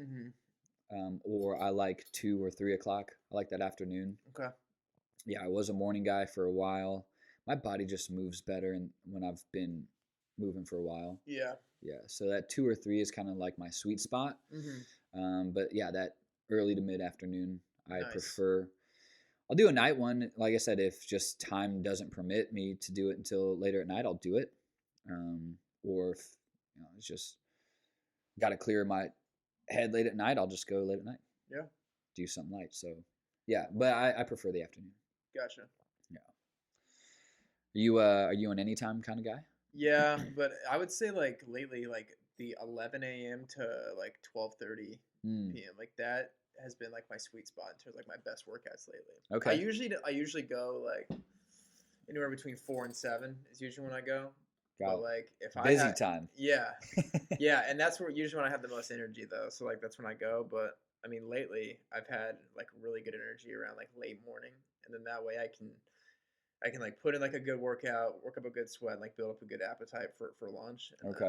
Hmm. or I like 2 or 3 o'clock. I like that afternoon. Okay. Yeah, I was a morning guy for a while. My body just moves better, and when I've been moving for a while. Yeah. Yeah, so that 2 or 3 is kind of like my sweet spot. Hmm. But yeah, that early to mid afternoon, I Nice. prefer. I'll do a night one. Like I said, if just time doesn't permit me to do it until later at night, I'll do it. or if it's just got to clear my head late at night, I'll just go late at night, Yeah. do something light. So yeah, but I prefer the afternoon. Gotcha. Yeah. Are you an anytime kind of guy? Yeah, but I would say like lately, like the 11 a.m. to like 12:30 Mm, p.m. Like that has been like my sweet spot in terms of like my best workouts lately. okay. I usually go like anywhere between 4 and 7 is usually when I go. Got But it. like if I Busy had time. yeah, yeah, and that's where usually when I have the most energy though. So like that's when I go. But I mean lately I've had like really good energy around like late morning, and then that way I can like put in like a good workout, work up a good sweat, and like build up a good appetite for lunch, Okay.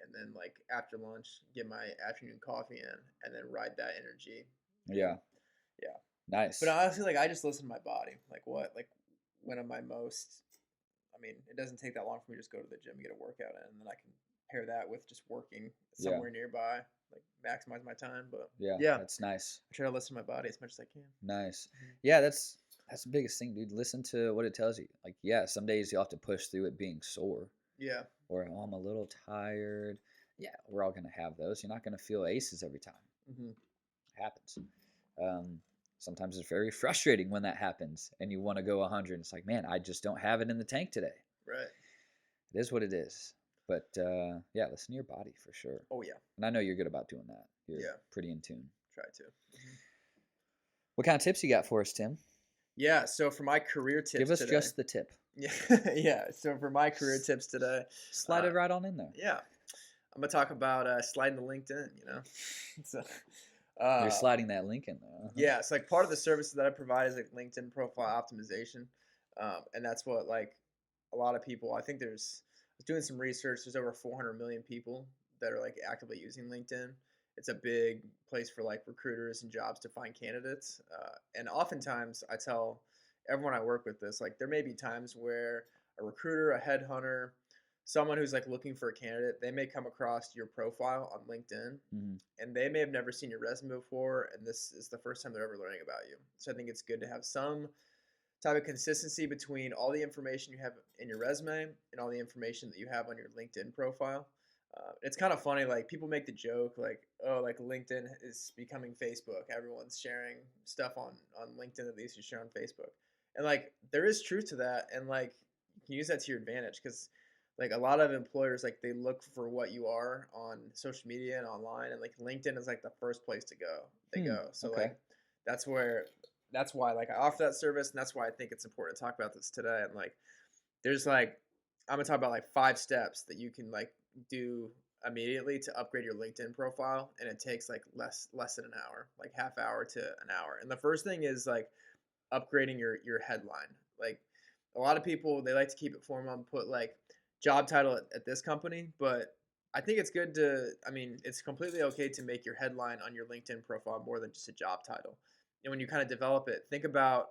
and then like after lunch get my afternoon coffee in, and then ride that energy. And Yeah. yeah, but Nice. honestly, like I just listen to my body. Like when am I most? I mean, it doesn't take that long for me to just go to the gym and get a workout in, and then I can pair that with just working Yeah. somewhere nearby, like maximize my time. But Yeah. yeah, That's nice. I try to listen to my body as much as I can. Nice. Mhm. Yeah, that's the biggest thing, dude. Listen to what it tells you. Like, yeah, some days you'll have to push through it being sore Yeah, or oh, I'm a little tired. Yeah, we're all gonna have those. You're not gonna feel aces every time. hmm It happens. Um, Sometimes it's very frustrating when that happens and you want to go 100. It's like, man, I just don't have it in the tank today. right. It is what it is. But yeah, listen to your body for sure. Oh yeah, And I know you're good about doing that. You're yeah. pretty in tune. Try to. Mhm. What kind of tips you got for us, Tim? Yeah. So for my career tips Give us today, just the tip. yeah, yeah. So for my career tips today, Slide uh, it right on in there. yeah, I'm gonna talk about sliding to LinkedIn. You know, so, You're uh, sliding that link in there. yeah, it's like part of the services that I provide is like LinkedIn profile optimization, and that's what like a lot of people. I think I was doing some research. There's over 400 million people that are like actively using LinkedIn. It's a big place for like recruiters and jobs to find candidates, and oftentimes I tell everyone I work with this, like there may be times where a recruiter, a headhunter, someone who's like looking for a candidate, they may come across your profile on LinkedIn Hmm. and they may have never seen your resume before, and this is the first time they're ever learning about you. So I think it's good to have some type of consistency between all the information you have in your resume and all the information that you have on your LinkedIn profile. It's kind of funny, like people make the joke, like, oh, like LinkedIn is becoming Facebook. Everyone's sharing stuff on LinkedIn that they used to share on Facebook, and like there is truth to that, and like you can use that to your advantage because like a lot of employers like they look for what you are on social media and online, and like LinkedIn is like the first place to go. They Hmm. go so Okay. like that's where that's why like I offer that service, and that's why I think it's important to talk about this today. And like there's like I'm gonna talk about like 5 steps that you can like do immediately to upgrade your LinkedIn profile, and it takes like less than an hour, like half hour to an hour. And the first thing is like upgrading your headline. Like a lot of people they like to keep it formal and put like job title at this company, but I think it's good to I mean, it's completely okay to make your headline on your LinkedIn profile more than just a job title. And when you kind of develop it, think about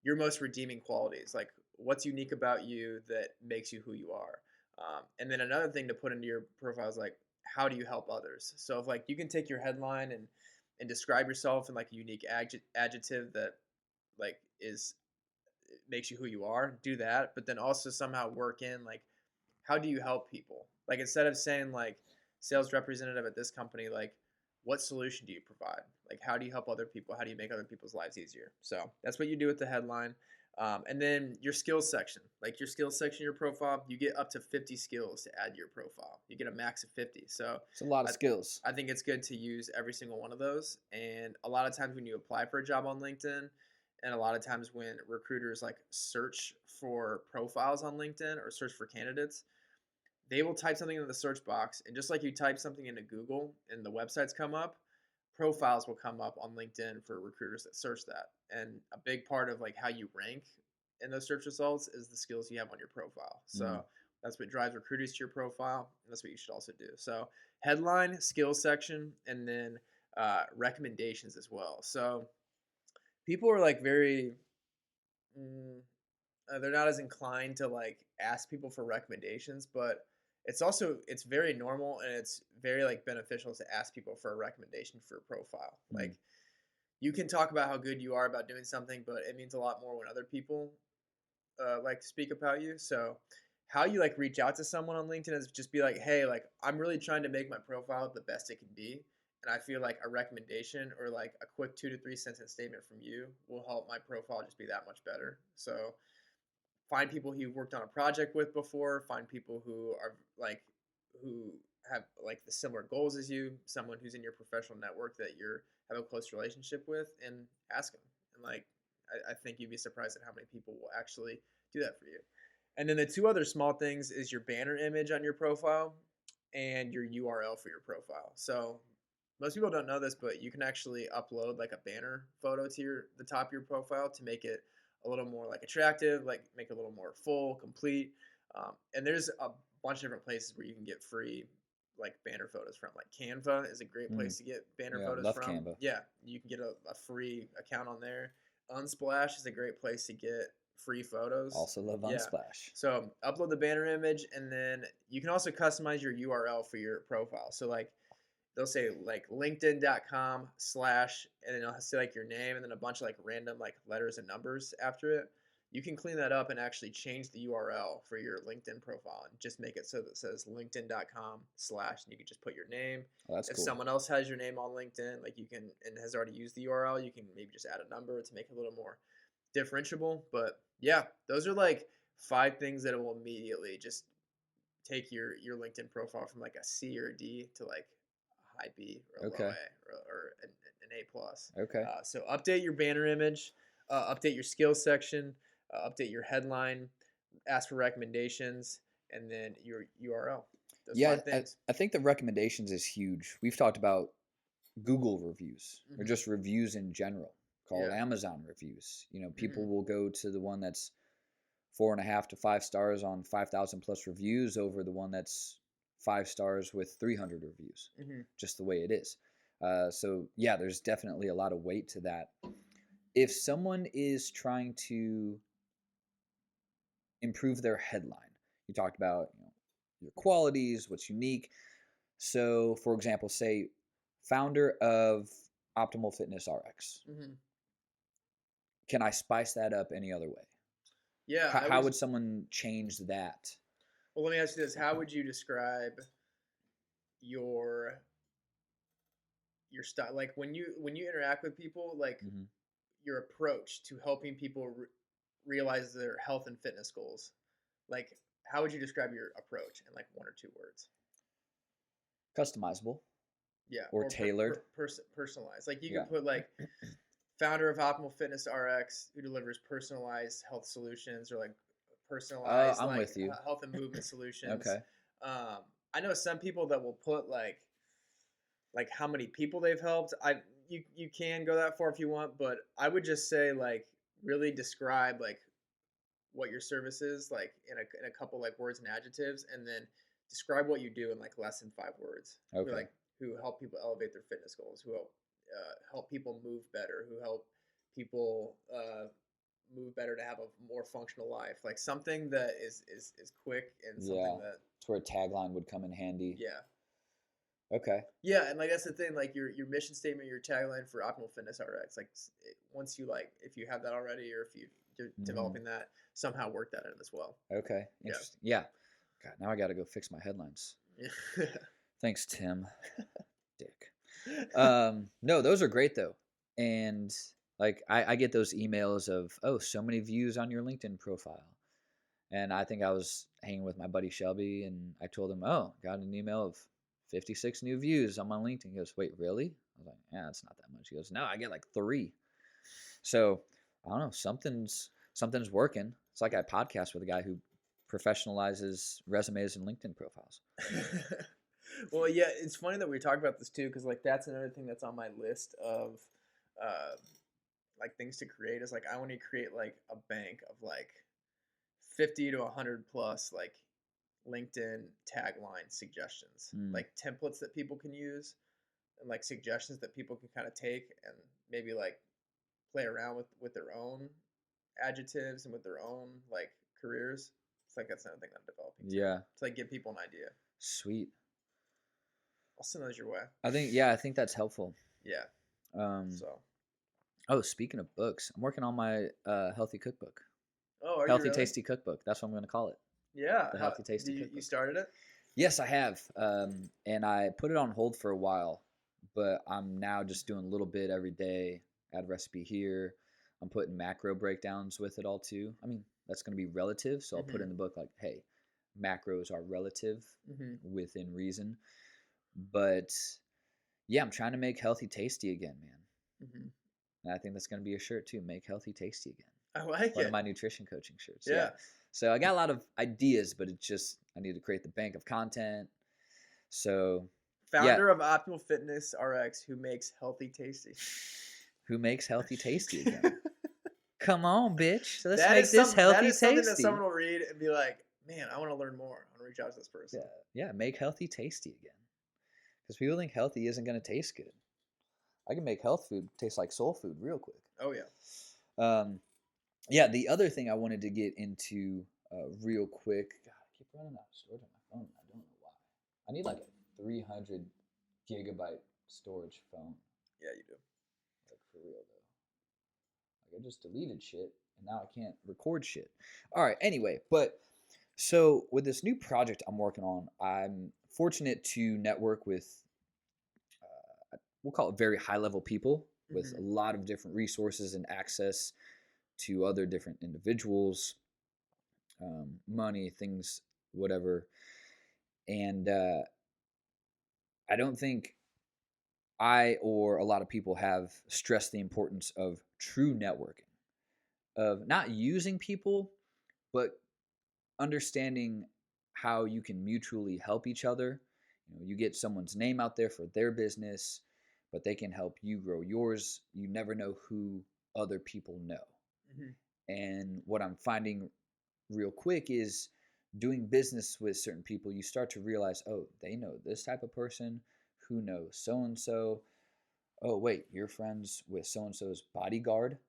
your most redeeming qualities. Like what's unique about you that makes you who you are. And then another thing to put into your profile is like how do you help others? So if like you can take your headline and describe yourself in like a unique adjective that like is makes you who you are, do that, but then also somehow work in like how do you help people? Like instead of saying like sales representative at this company, like what solution do you provide? Like how do you help other people? How do you make other people's lives easier? So that's what you do with the headline. And then your skills section, like your skills section, your profile, you get up to 50 skills to add to your profile. You get a max of 50. So It's a lot of I, skills. I think it's good to use every single one of those. And a lot of times when you apply for a job on LinkedIn, and a lot of times when recruiters like search for profiles on LinkedIn or search for candidates, they will type something into the search box, and just like you type something into Google and the websites come up, profiles will come up on LinkedIn for recruiters that search that. And a big part of like how you rank in those search results is the skills you have on your profile. Mm. So that's what drives recruiters to your profile, and that's what you should also do. So headline, skills section, and then recommendations as well. So people are like very mm, they're not as inclined to like ask people for recommendations, but it's very normal and it's very like beneficial to ask people for a recommendation for a profile. Mm. Like you can talk about how good you are about doing something, but it means a lot more when other people like to speak about you. So how you like reach out to someone on LinkedIn is just be like, hey, like I'm really trying to make my profile the best it can be. And I feel like a recommendation or like a quick 2 to 3 sentence statement from you will help my profile just be that much better. So find people who you've worked on a project with before, find people who are like who have like the similar goals as you, someone who's in your professional network that you're have a close relationship with, and ask them. And like I think you'd be surprised at how many people will actually do that for you. And then the two other small things is your banner image on your profile and your URL for your profile. So most people don't know this, but you can actually upload like a banner photo to the top of your profile to make it a little more like attractive, like make it a little more full, complete. And there's a bunch of different places where you can get free like banner photos from. Like Canva is a great Mm. place to get banner Yeah, photos love from. Canva. Yeah, you can get a free account on there. Unsplash is a great place to get free photos. Also love Yeah. Unsplash. So upload the banner image, and then you can also customize your URL for your profile. So like they'll say like linkedin.com slash, and then it'll say like your name and then a bunch of like random like letters and numbers after it. You can clean that up and actually change the URL for your LinkedIn profile and just make it so that it says linkedin.com slash, and you can just put your name. Oh, that's If cool. someone else has your name on LinkedIn, like you can, and has already used the URL, you can maybe just add a number to make it a little more differentiable. But yeah, those are like 5 things that will immediately just take your LinkedIn profile from like a C or a D to like a high B or a low Okay. A or an A plus. Okay. So update your banner image, update your skills section, update your headline, ask for recommendations, and then your URL. Those Yeah, 5 things. I think the recommendations is huge. We've talked about Google reviews or Mhm. just reviews in general, called Yeah. Amazon reviews. You know, people Mhm. will go to the one that's 4.5 to 5 stars on 5,000 plus reviews over the one that's 5 stars with 300 reviews, Mhm. just the way it is. So, yeah, there's definitely a lot of weight to that. If someone is trying to improve their headline, you talked about your qualities, what's unique. So, for example, say founder of Optimal Fitness RX. Mhm. Can I spice that up any other way? Yeah, I How would. would someone change that? Well, let me ask you this: how would you describe your your style? Like when you interact with people, like Hmm. your approach to helping people realize their health and fitness goals. Like, how would you describe your approach in like 1 or 2 words? Customizable Yeah, or or tailored. personalized. Like you Yeah. could put like founder of Optimal Fitness RX who delivers personalized health solutions or like personalized I'm like with you. health and movement solutions. Okay. Um, I know some people that will put like how many people they've helped. You can go that far if you want, but I would just say like really describe like what your service is like in a couple like words and adjectives, and then describe what you do in like less than 5 words. Who Okay. like who help people elevate their fitness goals, who help people move better, who help people move better to have a more functional life, like something that is quick and something Yeah. that It's where a tagline would come in handy. yeah. Okay. Yeah, and like that's the thing, like your mission statement, your tagline for Optimal Fitness RX. Like once you like, if you have that already, or if you're Hmm. developing that, somehow work that in as well. Okay. Yeah. Interesting. Yeah. God, now I got to go fix my headlines. Yeah. Thanks, Tim. Dick. No, those are great though. And like I get those emails of, oh, so many views on your LinkedIn profile. And I think I was hanging with my buddy Shelby and I told him, oh, got an email of 56 new views on my LinkedIn. He goes, wait, really? I was like, yeah, it's not that much. He goes, no, I get like 3. So I don't know, something's working. It's like I podcast with a guy who professionalizes resumes and LinkedIn profiles. Well, yeah, it's funny that we talk about this too, because like that's another thing that's on my list of uh, like things to create. Is like I want to create like a bank of like 50 to 100 plus like LinkedIn tagline suggestions, Mm, like templates that people can use, and like suggestions that people can kind of take and maybe like play around with their own adjectives and with their own like careers. It's like that's another thing I'm developing too, yeah, to like give people an idea. sweet. I'll send those your way. I think that's helpful. Yeah. Um, So. oh, speaking of books, I'm working on my healthy cookbook, Oh, are you healthy really? tasty cookbook. That's what I'm going to call it. Yeah. the How Healthy Tasty you Cookbook. started it? Yes, I have, and I put it on hold for a while, but I'm now just doing a little bit every day. Add recipe here. I'm putting macro breakdowns with it all too. I mean, that's going to be relative, so I'll put Mhm. in the book like, hey, macros are relative Mhm. within reason. But yeah, I'm trying to make healthy tasty again, man. Mhm. And I think that's going to be a shirt too. Make healthy tasty again. I like One of it. my nutrition coaching shirts. Yeah. Yeah. So I got a lot of ideas, but it's just I need to create the bank of content. So yeah, Founder of Optimal Fitness RX, who makes healthy tasty. who makes healthy tasty again? Come on, bitch. Let's That make is this that healthy is something that tasty. someone will read and be like, "Man, I want to learn more. I want to reach out to this person." Yeah, make healthy tasty again. Because people think healthy isn't going to taste good. I can make health food taste like soul food real quick. Oh yeah. Um, yeah, the other thing I wanted to get into real quick. God, I keep running out of storage on my phone. I don't know why. I need like a 300 gigabyte storage phone. Yeah, you do. Like for real though. Like I just deleted shit and now I can't record shit. All right. Anyway, but so with this new project I'm working on, I'm fortunate to network with we'll call it very high level people with a Mhm. lot of different resources and access to other different individuals, money, things, whatever. And I don't think I or a lot of people have stressed the importance of true networking, of not using people, but understanding how you can mutually help each other. You get someone's name out there for their business, but they can help you grow yours. You never know who other people know. Mhm. And what I'm finding real quick is doing business with certain people, you start to realize, oh, they know this type of person, who knows so and so. Oh, wait, you're friends with so and so's bodyguard.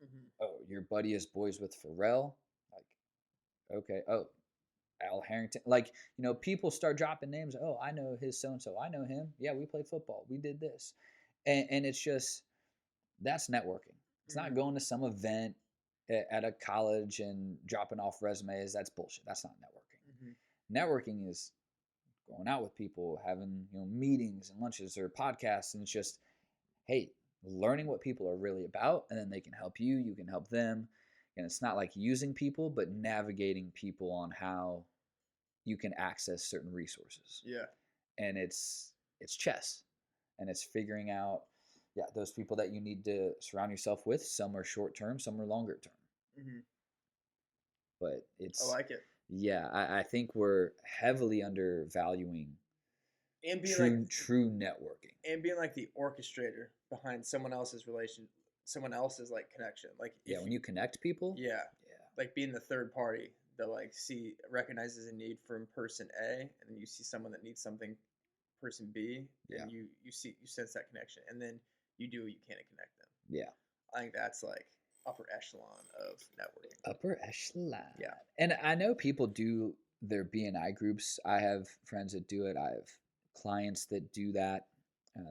Mhm. Oh, your buddy is boys with Pharrell. Like, okay. Oh, Al Harrington. Like, people start dropping names. Oh, I know his so and so. I know him. Yeah, we played football. We did this. And it's just, that's networking. It's not Mhm. going to some event at a college and dropping off resumes. That's bullshit. That's not networking. Mhm. Networking is going out with people, having meetings and lunches or podcasts, and it's just, hey, learning what people are really about, and then they can help you. You can help them, and it's not like using people, but navigating people on how you can access certain resources. Yeah. And it's chess, and it's figuring out, yeah, those people that you need to surround yourself with. Some are short term, some are longer term, Mhm. but I it's like it. yeah, I think we're heavily undervaluing And being like true networking. the orchestrator behind someone else's like connection. Like Yeah, if when you, you connect people. yeah, Yeah, like being the third party that like recognizes a need from person A, and then you see someone that needs something person B, yeah, and you sense that connection, and then you do what you can to connect them. yeah. I think that's like upper echelon of networking. Upper echelon. Yeah. And I know people do their BNI groups. I have friends that do it. I have clients that do that.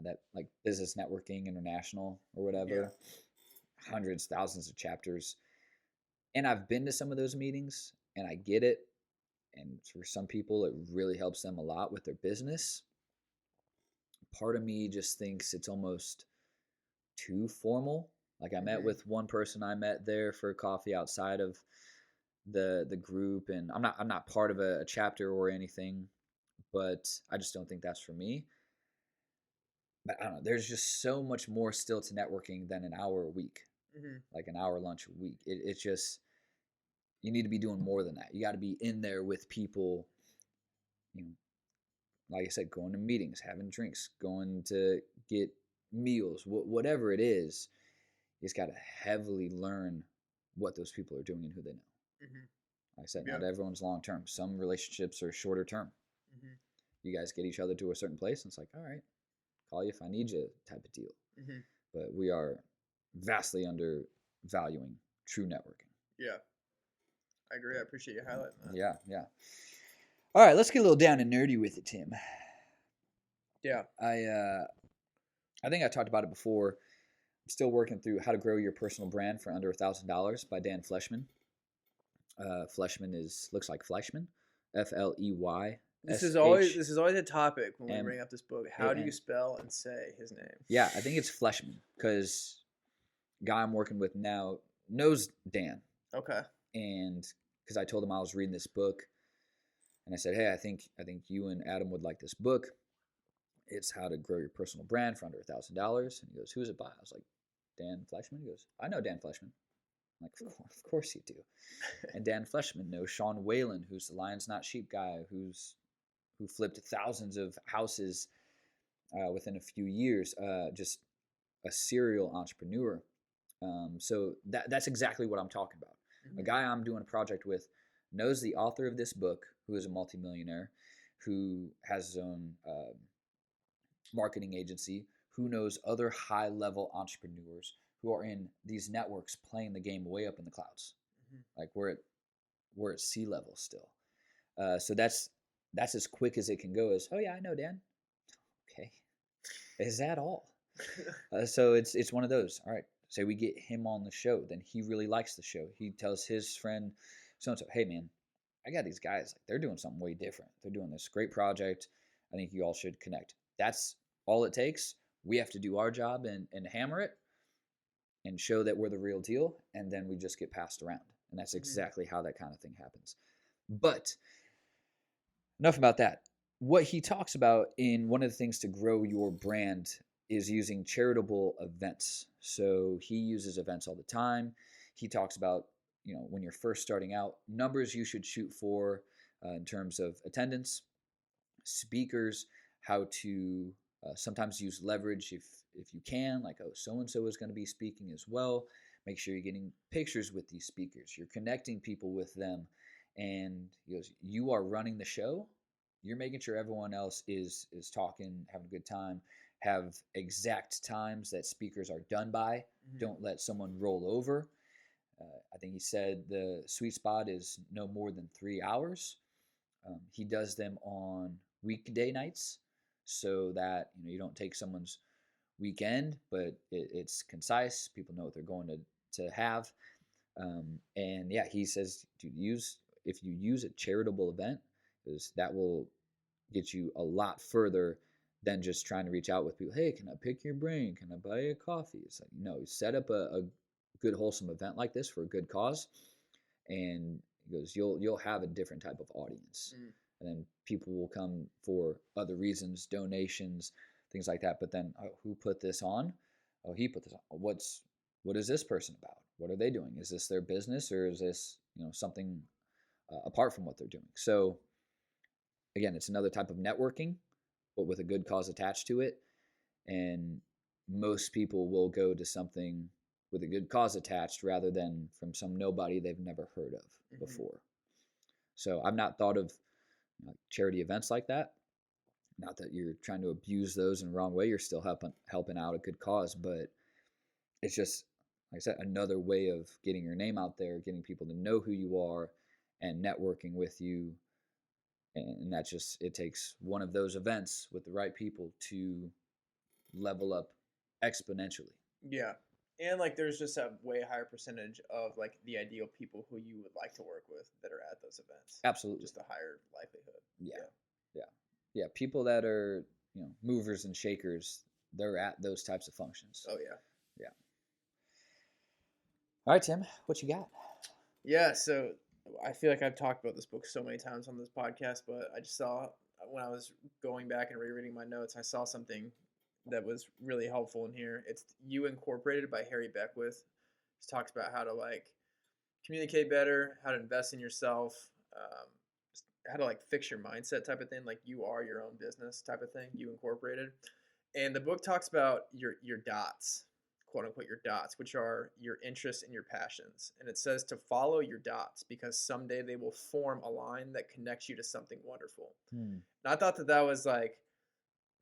That like business networking international or Yeah. whatever, hundreds, thousands of chapters. And I've been to some of those meetings and I get it. And for some people, it really helps them a lot with their business. Part of me just thinks it's almost too formal. Like I met Mhm. with one person I met there for coffee outside of the group, and I'm not part of a chapter or anything, but I just don't think that's for me. But I don't know. There's just so much more still to networking than an hour a week, Mhm. like an hour lunch a week. It's just you need to be doing more than that. You got to be in there with people. You know, like I said, going to meetings, having drinks, going to get meals, whatever it is. You just got to heavily learn what those people are doing and who they know. Mhm. Like I said, Yeah. not everyone's long term. Some relationships are shorter term. Mhm. You guys get each other to a certain place, and it's like, all right, call you if I need you type of deal. Mhm. But we are vastly undervaluing true networking. Yeah. I agree. I appreciate you highlighting that. Yeah, yeah. All right, let's get a little down and nerdy with it, Tim. Yeah. I think I talked about it before. I'm still working through How to Grow Your Personal Brand for Under $1,000 by Dan Fleshman. Fleshman looks like Fleischman. FLEY This is always SHMAN. this is always a topic when we bring up this book. How do you spell and say his name? Yeah, I think it's Fleshman because guy I'm working with now knows Dan, Okay. and because I told him I was reading this book, and I said, hey, I think you and Adam would like this book. It's How to Grow Your Personal Brand for Under $1,000. And he goes, who's it by? I was like, Dan Fleshman. He goes, I know Dan Fleshman. I'm like, of course you do. And Dan Fleshman knows Sean Whalen, who's the Lions Not Sheep guy, who flipped thousands of houses within a few years. Just a serial entrepreneur. So that's exactly what I'm talking about. Mm-hmm. A guy I'm doing a project with knows the author of this book, who is a multimillionaire, who has his own marketing agency, who knows other high-level entrepreneurs who are in these networks playing the game way up in the clouds. Mm-hmm. Like we're at sea level still. So that's as quick as it can go. As, oh yeah, I know Dan. Okay, is that all? So it's one of those. All right, say we get him on the show, then he really likes the show. He tells his friend so and so, hey man, I got these guys, like they're doing something way different. They're doing this great project. I think you all should connect. That's all it takes. We have to do our job and hammer it and show that we're the real deal, and then we just get passed around. And that's exactly how that kind of thing happens. But enough about that. What he talks about in one of the things to grow your brand is using charitable events. So he uses events all the time. He talks about, when you're first starting out, numbers you should shoot for in terms of attendance, speakers, how to sometimes use leverage if you can, like, oh, so-and-so is going to be speaking as well. Make sure you're getting pictures with these speakers. You're connecting people with them. And he goes, you are running the show. You're making sure everyone else is talking, having a good time, have exact times that speakers are done by. Mm-hmm. Don't let someone roll over. I think he said the sweet spot is no more than 3 hours. He does them on weekday nights so that you don't take someone's weekend, but it's concise. People know what they're going to have. And yeah, he says if you use a charitable event, because that will get you a lot further than just trying to reach out with people. Hey, can I pick your brain? Can I buy you a coffee? It's like, no, set up a good wholesome event like this for a good cause, and he goes, you'll have a different type of audience. And then people will come for other reasons, donations, things like that. But then, who put this on? Oh, he put this on. What is this person about? What are they doing? Is this their business, or is this something apart from what they're doing? So again, it's another type of networking, but with a good cause attached to it. And most people will go to something with a good cause attached rather than from some nobody they've never heard of before. So I've not thought of charity events like that. Not that you're trying to abuse those in the wrong way. You're still helping out a good cause, but it's just, like I said, another way of getting your name out there, getting people to know who you are, and networking with you. And that just, it takes one of those events with the right people to level up exponentially. Yeah. And like there's just a way higher percentage of like the ideal people who you would like to work with that are at those events. Absolutely. Just a higher likelihood. Yeah. People that are, movers and shakers, they're at those types of functions. Oh yeah. All right, Tim, what you got? Yeah, so I feel like I've talked about this book so many times on this podcast, but I just saw, when I was going back and rereading my notes, I saw something that was really helpful in here. It's You Incorporated by Harry Beckwith. It talks about how to like communicate better, how to invest in yourself, how to like fix your mindset type of thing, like you are your own business type of thing, You Incorporated. And the book talks about your dots, quote unquote, your dots, which are your interests and your passions. And it says to follow your dots because someday they will form a line that connects you to something wonderful. And I thought that was like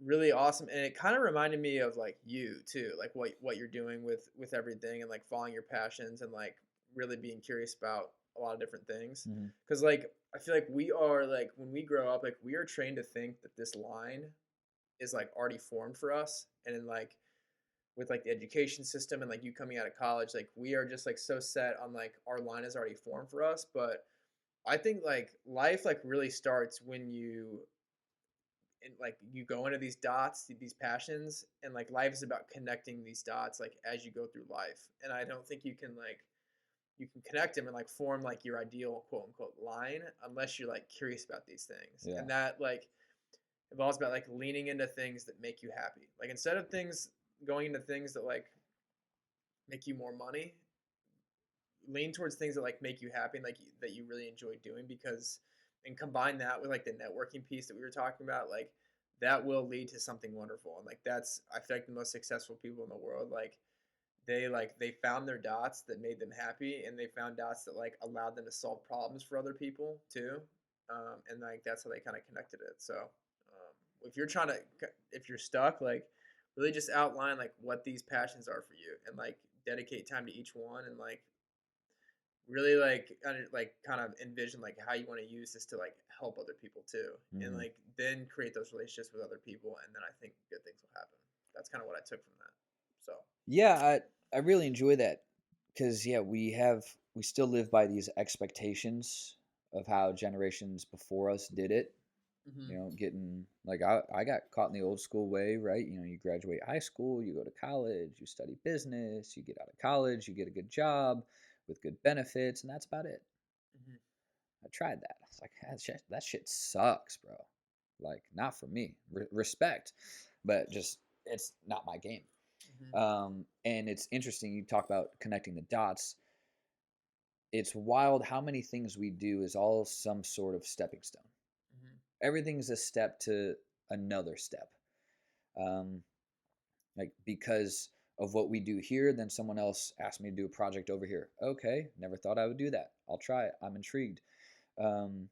really awesome. And it kind of reminded me of like you too, like what you're doing with everything and like following your passions and like really being curious about a lot of different things. Because like I feel like we are like, when we grow up, like we are trained to think that this line is like already formed for us. And in like with like the education system and like you coming out of college, like we are just like so set on like our line is already formed for us. But I think like life like really starts when you go into these dots, these passions, and like life is about connecting these dots like as you go through life. And I don't think you can connect them and like form like your ideal quote unquote line unless you're like curious about these things. Yeah. And that like involves about like leaning into things that make you happy. Like instead of things going into things that like make you more money, lean towards things that like make you happy and like that you really enjoy doing, because and combine that with like the networking piece that we were talking about, like that will lead to something wonderful. And like that's, I feel like the most successful people in the world, like they found their dots that made them happy, and they found dots that like allowed them to solve problems for other people too. And like that's how they kind of connected it. So if you're trying to, if you're stuck, like really just outline like what these passions are for you, and like dedicate time to each one, and like really like kind of envision like how you want to use this to like help other people too, and Hmm. like then create those relationships with other people, and then I think good things will happen. That's kind of what I took from that. So Yeah, I really enjoy that because yeah, we still live by these expectations of how generations before us did it. hmm Getting like I got caught in the old school way, right? You graduate high school, you go to college, you study business, you get out of college, you get a good job with good benefits, and that's about it. hmm I tried that. I was like, that shit sucks, bro. Like, not for me. Respect, but just it's not my game. hmm And it's interesting you talk about connecting the dots. It's wild how many things we do is all some sort of stepping stone. hmm Everything's a step to another step. Um, like because of what we do here, then someone else asked me to do a project over here. Okay, never thought I would do that. I'll try it. I'm intrigued. Um,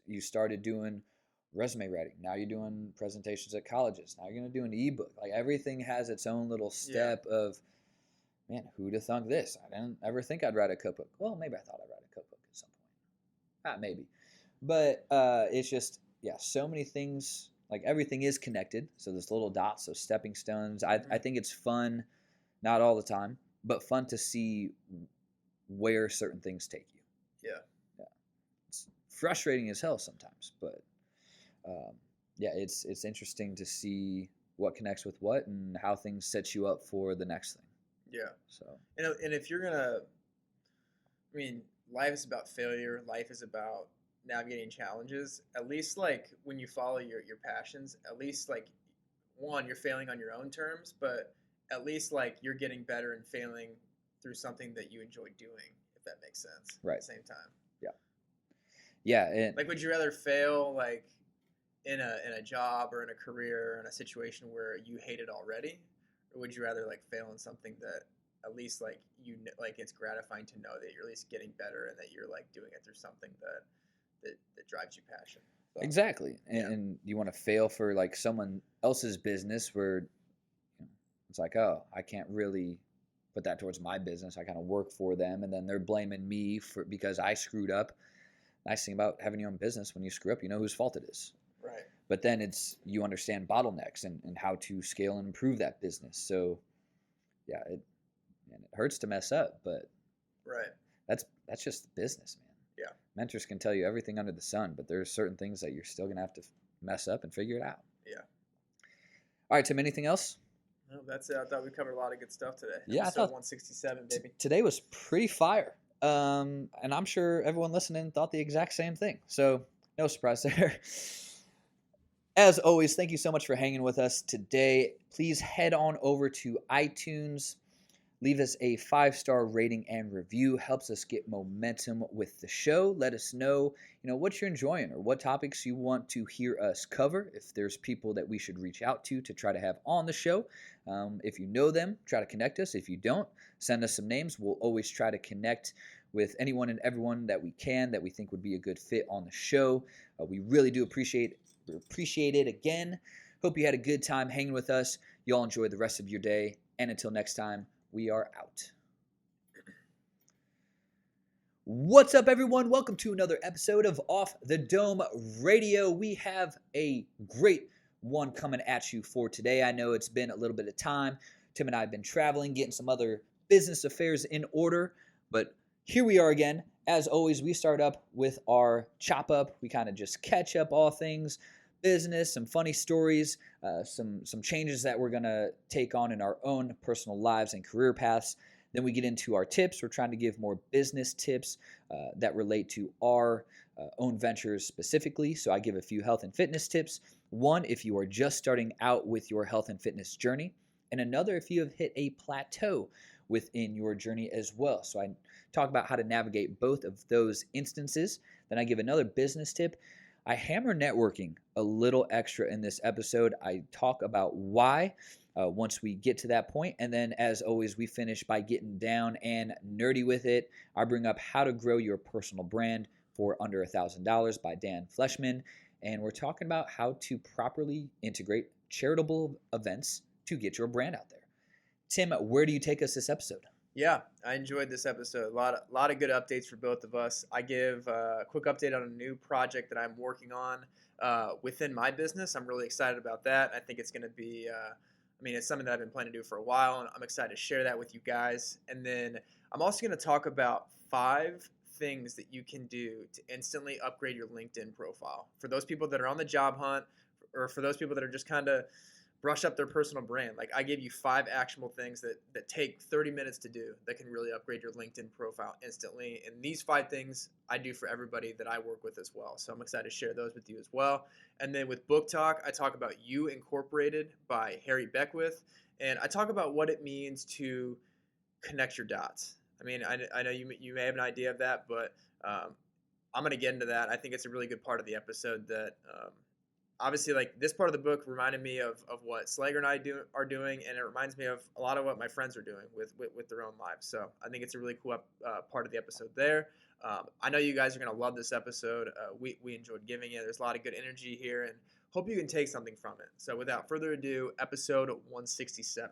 you started doing resume writing. Now you're doing presentations at colleges. Now you're going to do an ebook. Like everything has its own little yeah step of, man, who'd have thunk this? I didn't ever think I'd write a cookbook. Well, maybe I thought I'd write a cookbook at some point. Not maybe. But it's just, yeah, so many things. Like everything is connected. So there's little dots, those stepping stones. I hmm think it's fun, not all the time, but fun to see where certain things take you. yeah Yeah. It's frustrating as hell sometimes, but um, yeah, it's interesting to see what connects with what and how things set you up for the next thing. yeah So and if you're gonna, I mean, life is about failure. Life is about navigating challenges. At least like when you follow your passions, at least like one, you're failing on your own terms, but at least like you're getting better and failing through something that you enjoy doing, if that makes sense. At right, the same time, yeah, yeah, and like, would you rather fail like in a job or in a career or in a situation where you hate it already, or would you rather like fail in something that at least like like it's gratifying to know that you're at least getting better and that you're like doing it through something that drives you passion. So exactly. yeah, And you want to fail for like someone else's business where it's like, oh, I can't really put that towards my business. I kind of work for them, and then they're blaming me for because I screwed up. Nice thing about having your own business, when you screw up, you know whose fault it is. right, But then it's you understand bottlenecks and how to scale and improve that business. So yeah, it hurts to mess up, but right, that's just the business, man. yeah, Mentors can tell you everything under the sun, but there's certain things that you're still gonna have to mess up and figure it out. yeah. All right, Tim. Anything else? No, that's it. I thought we covered a lot of good stuff today. Yeah, I Episode thought 167, baby. today was pretty fire. And I'm sure everyone listening thought the exact same thing. So no surprise there. As always, thank you so much for hanging with us today. Please head on over to iTunes. Leave us a 5-star rating and review. Helps us get momentum with the show. Let us know, what you're enjoying or what topics you want to hear us cover. If there's people that we should reach out to try to have on the show. If you know them, try to connect us. If you don't, send us some names. We'll always try to connect with anyone and everyone that we can that we think would be a good fit on the show. We really do appreciate it again. Hope you had a good time hanging with us. Y'all enjoy the rest of your day. And until next time, we are out. What's up, everyone? Welcome to another episode of Off the Dome Radio. We have a great one coming at you for today. I know it's been a little bit of time. Tim and I have been traveling, getting some other business affairs in order, but Here we are again. As always, we start up with our chop up. We kind of just catch up all things business, some funny stories, some changes that we're gonna take on in our own personal lives and career paths. Then we get into our tips. We're trying to give more business tips that relate to our own ventures specifically. So I give a few health and fitness tips. One, if you are just starting out with your health and fitness journey, and another if you have hit a plateau within your journey as well. So I talk about how to navigate both of those instances. Then I give another business tip. I hammer networking a little extra in this episode. I talk about why once we get to that point. And then, as always, we finish by getting down and nerdy with it. I bring up How to Grow Your Personal Brand for Under $1,000 by Dan Fleshman. And we're talking about how to properly integrate charitable events to get your brand out there. Tim, where do you take us this episode? Yeah, I enjoyed this episode. A lot of good updates for both of us. I give a quick update on a new project that I'm working on within my business. I'm really excited about that. I think it's going to be, it's something that I've been planning to do for a while, and I'm excited to share that with you guys. And then I'm also going to talk about 5 things that you can do to instantly upgrade your LinkedIn profile. For those people that are on the job hunt, or for those people that are just kind of brush up their personal brand. Like, I give you 5 actionable things that take 30 minutes to do that can really upgrade your LinkedIn profile instantly. And these 5 things I do for everybody that I work with as well. So I'm excited to share those with you as well. And then with Book Talk, I talk about You Incorporated by Harry Beckwith. And I talk about what it means to connect your dots. I mean, I know you may have an idea of that, but I'm going to get into that. I think it's a really good part of the episode that obviously, like, this part of the book reminded me of what Slager and I are doing, and it reminds me of a lot of what my friends are doing with their own lives. So I think it's a really cool part of the episode there. I know you guys are going to love this episode. We enjoyed giving it. There's a lot of good energy here, and hope you can take something from it. So without further ado, episode 167.